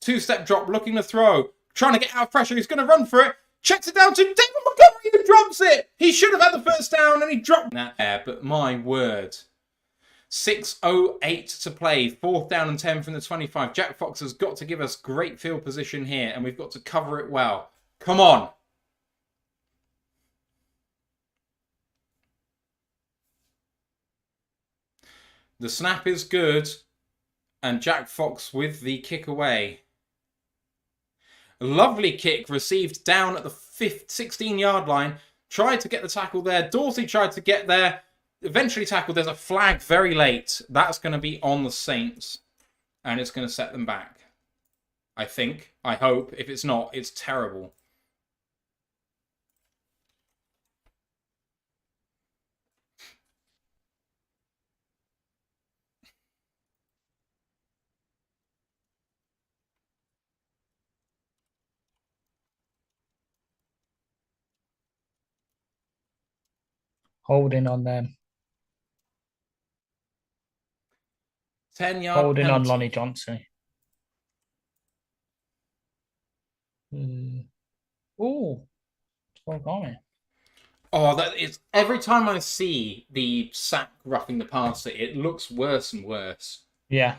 2-step drop. Looking to throw. Trying to get out of pressure. He's going to run for it. Checks it down to David Montgomery, who drops it. He should have had the 1st down, and he dropped that there. But my word. 6:08 to play. 4th down and 10 from the 25. Jack Fox has got to give us great field position here, and we've got to cover it well. Come on. The snap is good, and Jack Fox with the kick away. Lovely kick received down at the 16-yard line. Tried to get the tackle there. Dorsey tried to get there. Eventually tackled. There's a flag very late. That's going to be on the Saints. And it's going to set them back. I think. I hope. If it's not, it's terrible. Holding on them. 10-yard Holding on penalty. Lonnie Johnson. Oh, Origami. Oh, that is every time I see the sack roughing the passer, it looks worse and worse. Yeah.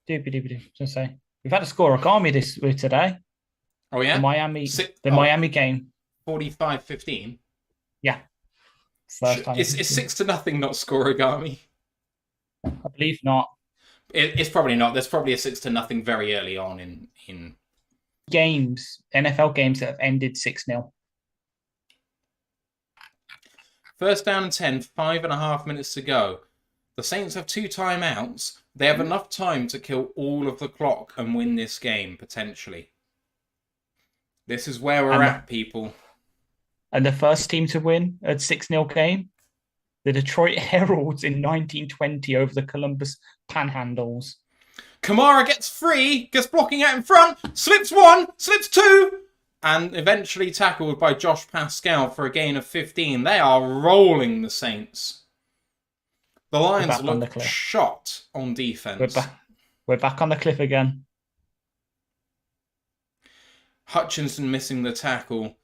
Doobie. Just say we've had a score Origami this week today. Oh yeah, the Miami game. 45-15. Yeah. First time. It's 6-0, not Scorigami. I believe not. It's probably not. There's probably a 6-0 very early on in games, NFL games that have ended 6-0. First down and 10, 5.5 minutes to go. The Saints have 2 timeouts. They have enough time to kill all of the clock and win this game, potentially. This is where we're at, people. And the first team to win a 6-0 game, the Detroit Heralds in 1920 over the Columbus Panhandles. Kamara gets free, gets blocking out in front, slips 1, slips 2, and eventually tackled by Josh Pascal for a gain of 15. They are rolling the Saints. The Lions look shot on defense. We're back on the cliff again. Hutchinson missing the tackle.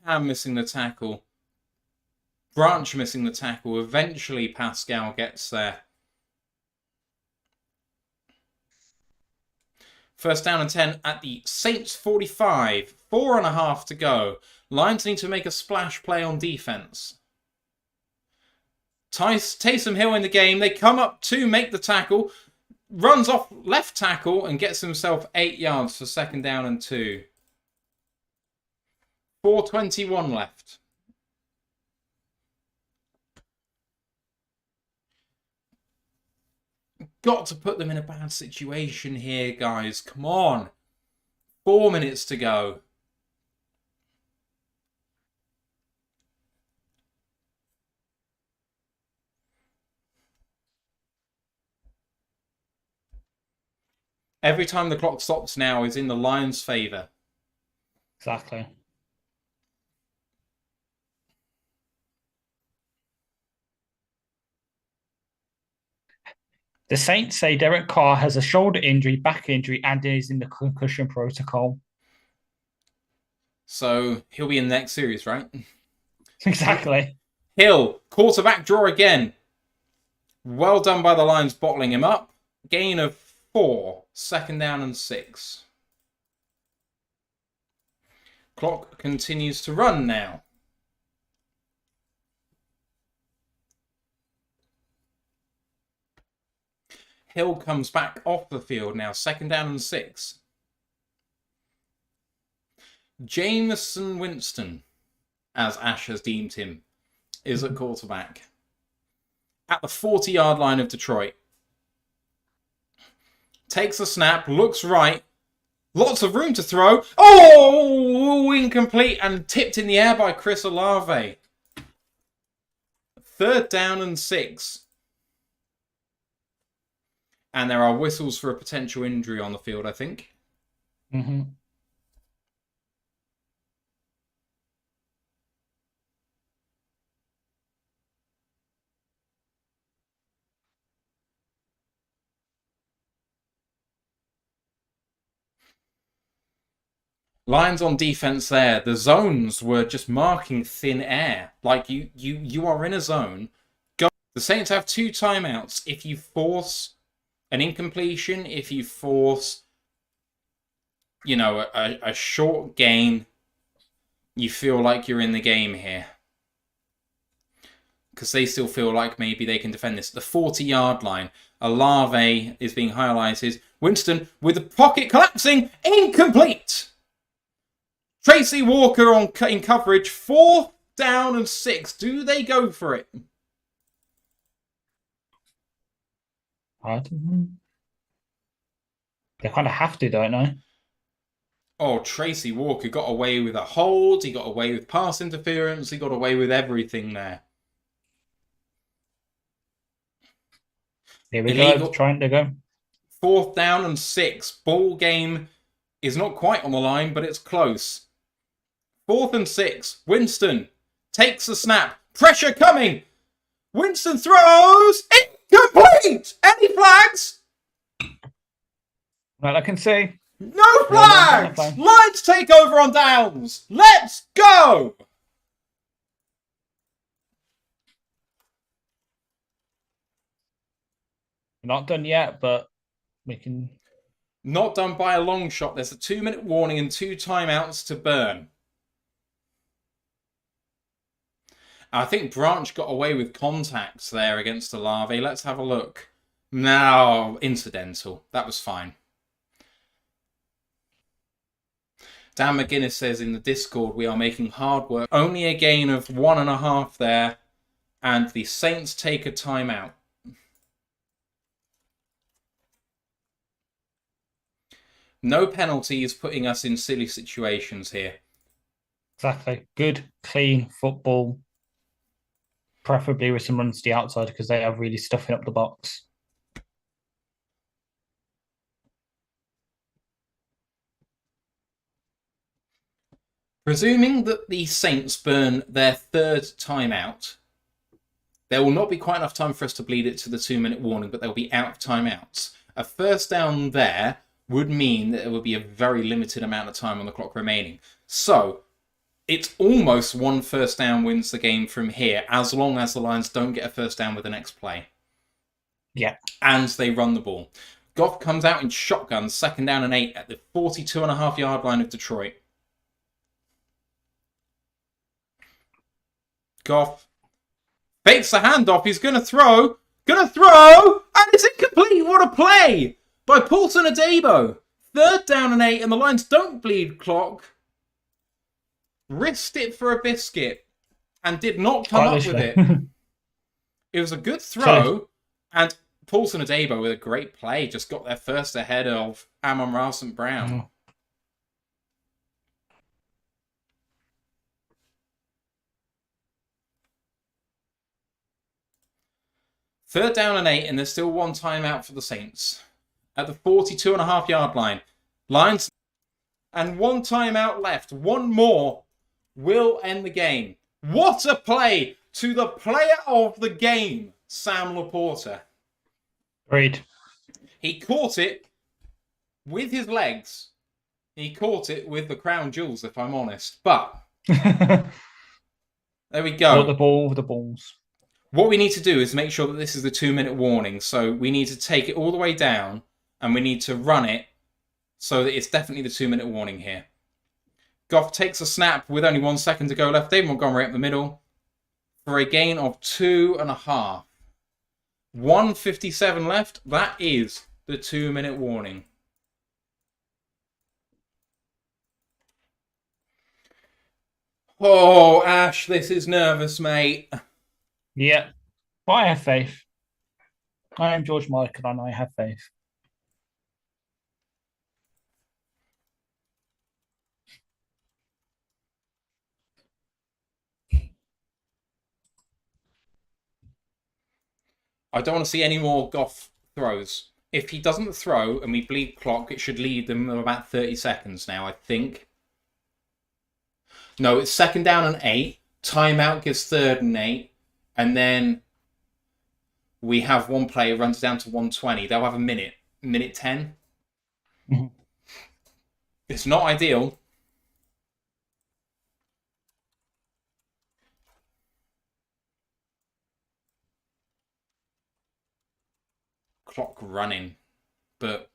Cam missing the tackle. Branch missing the tackle. Eventually Pascal gets there. First down and 10 at the Saints 45. 4.5 to go. Lions need to make a splash play on defense. Taysom Hill in the game. They come up to make the tackle. Runs off left tackle and gets himself 8 yards for second down and 2. 4:21 left. Got to put them in a bad situation here, guys. Come on. 4 minutes to go. Every time the clock stops now is in the Lions' favour. Exactly. The Saints say Derek Carr has a shoulder injury, back injury, and is in the concussion protocol. So he'll be in the next series, right? Exactly. Hill, quarterback draw again. Well done by the Lions bottling him up. Gain of 4, second down and 6. Clock continues to run now. Hill comes back off the field now, second down and 6. Jameson Winston, as Ash has deemed him, is at quarterback. At the 40-yard line of Detroit. Takes a snap, looks right. Lots of room to throw. Oh, incomplete and tipped in the air by Chris Olave. Third down and 6. And there are whistles for a potential injury on the field, I think. Mm-hmm. Lions on defense there. The zones were just marking thin air. Like you are in a zone. Go. The Saints have 2 timeouts. If you force an incompletion, if you force, a short gain, you feel like you're in the game here. Because they still feel like maybe they can defend this. The 40-yard line. Olave is being highlighted. Winston with the pocket collapsing. Incomplete. Tracy Walker in coverage. 4th down and 6. Do they go for it? I don't know. They kind of have to, don't they? Oh, Tracy Walker got away with a hold. He got away with pass interference. He got away with everything there. Here we go. Trying to go. 4th down and 6. Ball game is not quite on the line, but it's close. 4th and 6. Winston takes the snap. Pressure coming. Winston throws. Incomplete. Any flags? Well, I can see. No flags. Lions take over on downs. Let's go. We're not done yet, but we can. Not done by a long shot. There's a 2-minute warning and 2 timeouts to burn. I think Branch got away with contacts there against the Larvae. Let's have a look. No, incidental. That was fine. Dan McGuinness says in the Discord, we are making hard work. Only a gain of 1.5 there. And the Saints take a timeout. No penalties putting us in silly situations here. Exactly. Good, clean football. Preferably with some runs to the outside because they are really stuffing up the box. Presuming that the Saints burn their 3rd timeout, there will not be quite enough time for us to bleed it to the 2-minute warning, but they'll be out of timeouts. A first down there would mean that there would be a very limited amount of time on the clock remaining. So, it's almost 1 first down wins the game from here, as long as the Lions don't get a first down with the next play. Yeah. And they run the ball. Goff comes out in shotgun, 2nd down and 8 at the 42.5-yard line of Detroit. Goff fakes the handoff. He's going to throw. And it's incomplete. What a play by Paulson Adebo. 3rd down and 8, and the Lions don't bleed clock. Risked it for a biscuit and did not come up with it. It was a good throw, and Paulson Adebo with a great play just got there first ahead of Amon-Ra St. Brown. Oh. Third down and 8, and there's still 1 timeout for the Saints. At the 42.5-yard line. Lions, and 1 timeout left. 1 more will end the game. What a play to the player of the game, Sam Laporta. Agreed. He caught it with his legs. He caught it with the crown jewels, if I'm honest. But there we go. Got the ball with the balls. What we need to do is make sure that this is the 2-minute warning. So we need to take it all the way down and we need to run it so that it's definitely the 2-minute warning here. Goff takes a snap with only 1 second to go left. David Montgomery up the middle for a gain of 2.5. 1:57 left. That is the 2-minute warning. Oh, Ash, this is nervous, mate. Yeah. But I have faith. I am George Michael and I have faith. I don't want to see any more Goff throws. If he doesn't throw and we bleed clock, it should lead them about 30 seconds now, I think. No, it's 2nd down and 8. Timeout gives 3rd and 8. And then we have 1 play, runs down to 1:20. They'll have a minute 10. Mm-hmm. It's not ideal. Clock running. But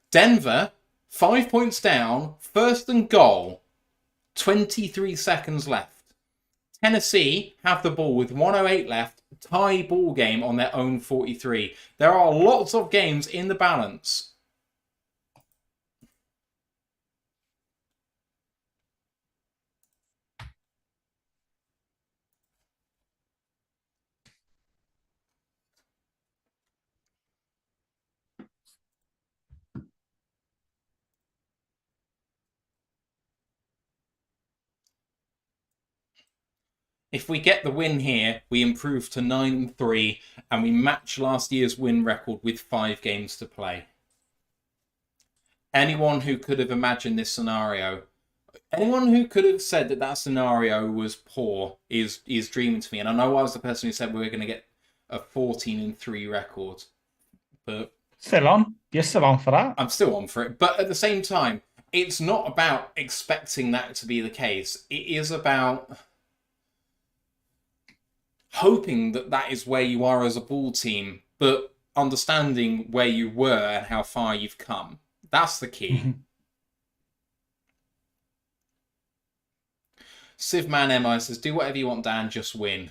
Denver, 5 points down, 1st and goal, 23 seconds left. Tennessee have the ball with 1:08 left, tie ball game on their own 43. There are lots of games in the balance. If we get the win here, we improve to 9-3 and we match last year's win record with 5 games to play. Anyone who could have imagined this scenario, Anyone who could have said that that scenario was poor is dreaming to me. And I know I was the person who said we were going to get a 14-3 record, but Still on. You're still on for that. I'm still on for it. But at the same time, it's not about expecting that to be the case. It is about hoping that that is where you are as a ball team, but understanding where you were and how far you've come. That's the key. Sivman MI says, do whatever you want, Dan, just win.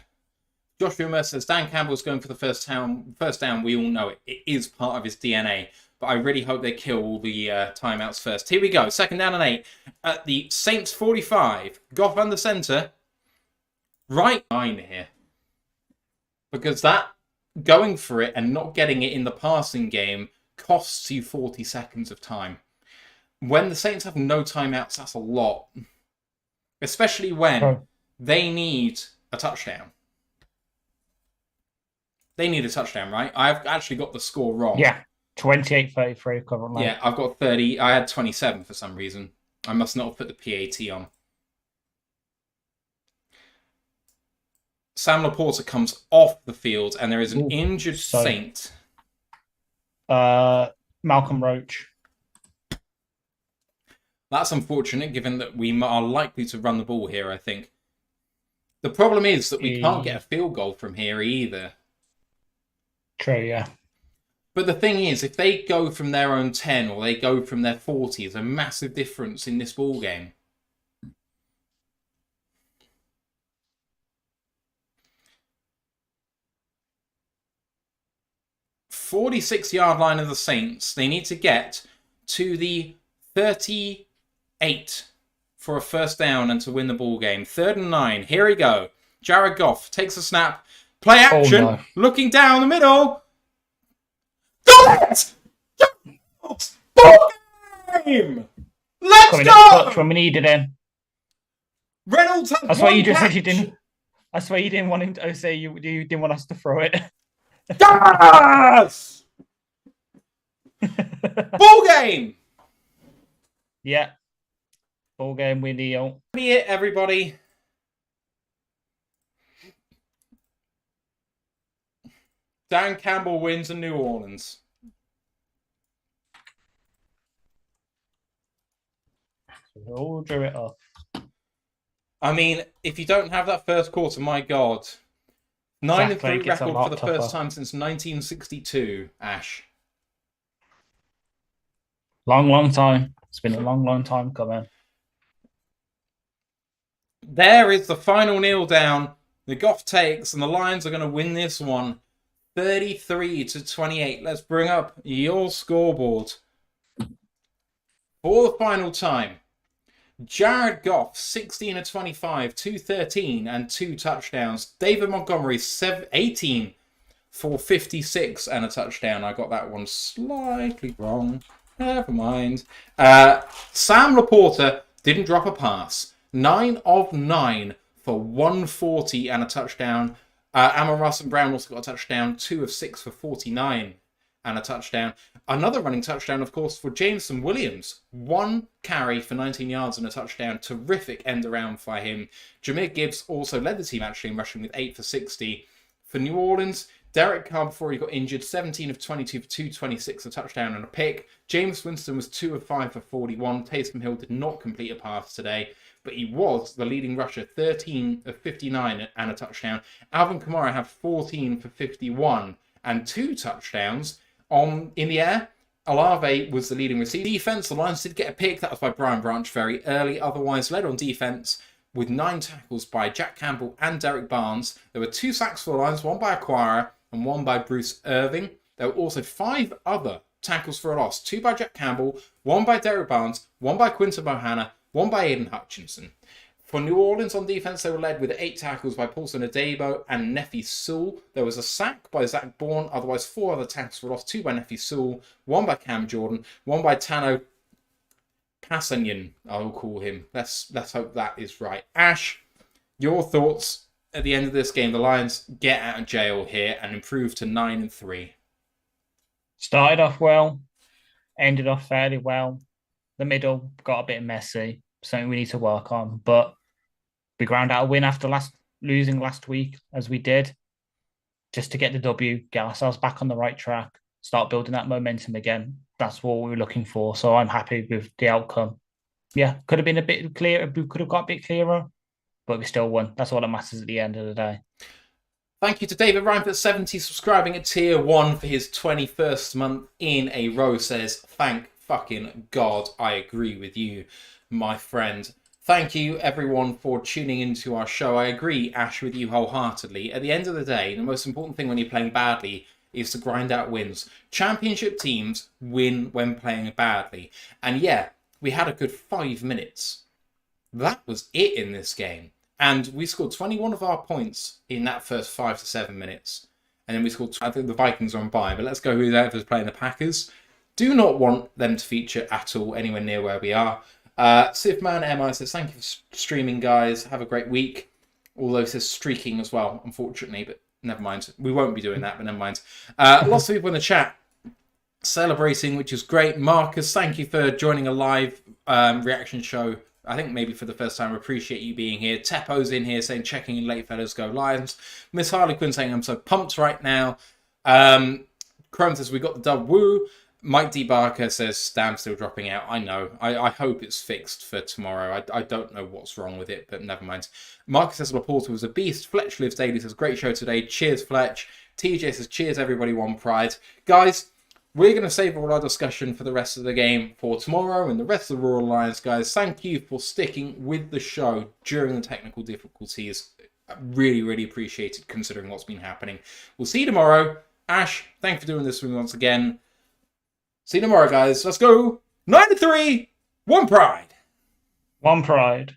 Joshua Mercer says, Dan Campbell's going for the first down. We all know it. It is part of his DNA. But I really hope they kill all the timeouts first. Here we go. 2nd down and 8 at the Saints 45. Goff under center. Right line here. Because that going for it and not getting it in the passing game costs you 40 seconds of time. When the Saints have no timeouts, that's a lot. Especially when they need a touchdown. They need a touchdown, right? I've actually got the score wrong. Yeah, 28-33 currently. Yeah, I've got 30. I had 27 for some reason. I must not have put the PAT on. Sam Laporta comes off the field, and there is an injured Saint. Malcolm Roach. That's unfortunate, given that we are likely to run the ball here, I think. The problem is that we can't get a field goal from here either. True, yeah. But the thing is, if they go from their own 10 or they go from their 40, there's a massive difference in this ball game. ...46-yard line of the Saints. They need to get to the 38 for a first down and to win the ball game. 3rd and 9. Here we go. Jared Goff takes a snap. Play action. Oh, no. Looking down the middle. Got it! Ball game! Let's go! When we needed him. Reynolds had That's why you just said you didn't. That's why you didn't want him to say you didn't want us to throw it. Yes! Ball game! Yeah. Ball game with Neil. Be it, everybody. Dan Campbell wins in New Orleans. We all drew it off. I mean, if you don't have that first quarter, my God. 9-3 record for the first time since 1962, Ash. Long time. It's been a long time coming. There is the final kneel down. The Goff takes, and the Lions are going to win this one 33-28. Let's bring up your scoreboard. For the final time, Jared Goff, 16 of 25, 213 and 2 touchdowns. David Montgomery, 18 for 56 and a touchdown. I got that one slightly wrong. Never mind. Sam Laporta didn't drop a pass. 9 of 9 for 140 and a touchdown. Amon-Ra St. Brown also got a touchdown. 2 of 6 for 49 and a touchdown. Another running touchdown, of course, for Jameson Williams. 1 carry for 19 yards and a touchdown. Terrific end around by him. Jahmyr Gibbs also led the team actually in rushing with 8 for 60. For New Orleans, Derek Carr, before he got injured, 17 of 22 for 226, a touchdown and a pick. James Winston was 2 of 5 for 41. Taysom Hill did not complete a pass today, but he was the leading rusher, 13 of 59 and a touchdown. Alvin Kamara had 14 for 51 and 2 touchdowns. In the air, Olave was the leading receiver. Defense, the Lions did get a pick. That was by Brian Branch very early. Otherwise, led on defense with 9 tackles by Jack Campbell and Derek Barnes. There were 2 sacks for the Lions, 1 by Acquire and 1 by Bruce Irving. There were also 5 other tackles for a loss. 2 by Jack Campbell, 1 by Derek Barnes, 1 by Quinton Bohanna, 1 by Aiden Hutchinson. For New Orleans on defense, they were led with 8 tackles by Paulson Adebo and Nefi Sewell. There was a sack by Zach Bourne. Otherwise, 4 other tackles were lost. 2 by Nefi Sewell, 1 by Cam Jordan, 1 by Tano Passanyan, I will call him. Let's hope that is right. Ash, your thoughts at the end of this game? The Lions get out of jail here and improve to 9-3. Started off well, ended off fairly well. The middle got a bit messy. something we need to work on. But we ground out a win after losing last week, as we did, just to get the W, get ourselves back on the right track, start building that momentum again. That's what we were looking for. So I'm happy with the outcome. Yeah, could have been a bit clearer. We could have got a bit clearer, but we still won. That's all that matters at the end of the day. Thank you to David Reinford70 subscribing at tier 1 for his 21st month in a row. Says, thank fucking God, I agree with you, my friend. Thank you, everyone, for tuning into our show. I agree, Ash, with you wholeheartedly. At the end of the day, the most important thing when you're playing badly is to grind out wins. Championship teams win when playing badly. And yeah, we had a good 5 minutes. That was it in this game. And we scored 21 of our points in that first 5 to 7 minutes. And then we scored, I think the Vikings are on bye, but let's go whoever's playing the Packers. Do not want them to feature at all anywhere near where we are. Sivman MI says, thank you for streaming, guys. Have a great week. Although it says streaking as well, unfortunately, but never mind. We won't be doing that, but never mind. Lots of people in the chat celebrating, which is great. Marcus, thank you for joining a live reaction show. I think maybe for the first time. Appreciate you being here. Teppo's in here saying, checking in late, fellas, go Lions. Miss Harley Quinn saying, I'm so pumped right now. Chrome says, we got the dub, woo. Mike D. Barker says, Stam's still dropping out. I know. I hope it's fixed for tomorrow. I don't know what's wrong with it, but never mind. Marcus says, Laporta was a beast. Fletch Lives Daily says, great show today. Cheers, Fletch. TJ says, cheers, everybody. One pride. Guys, we're going to save all our discussion for the rest of the game for tomorrow and the rest of the Royal Alliance, guys. Thank you for sticking with the show during the technical difficulties. I really, really appreciate it considering what's been happening. We'll see you tomorrow. Ash, thanks for doing this with me once again. See you tomorrow, guys. Let's go. 9-3. One pride. One pride.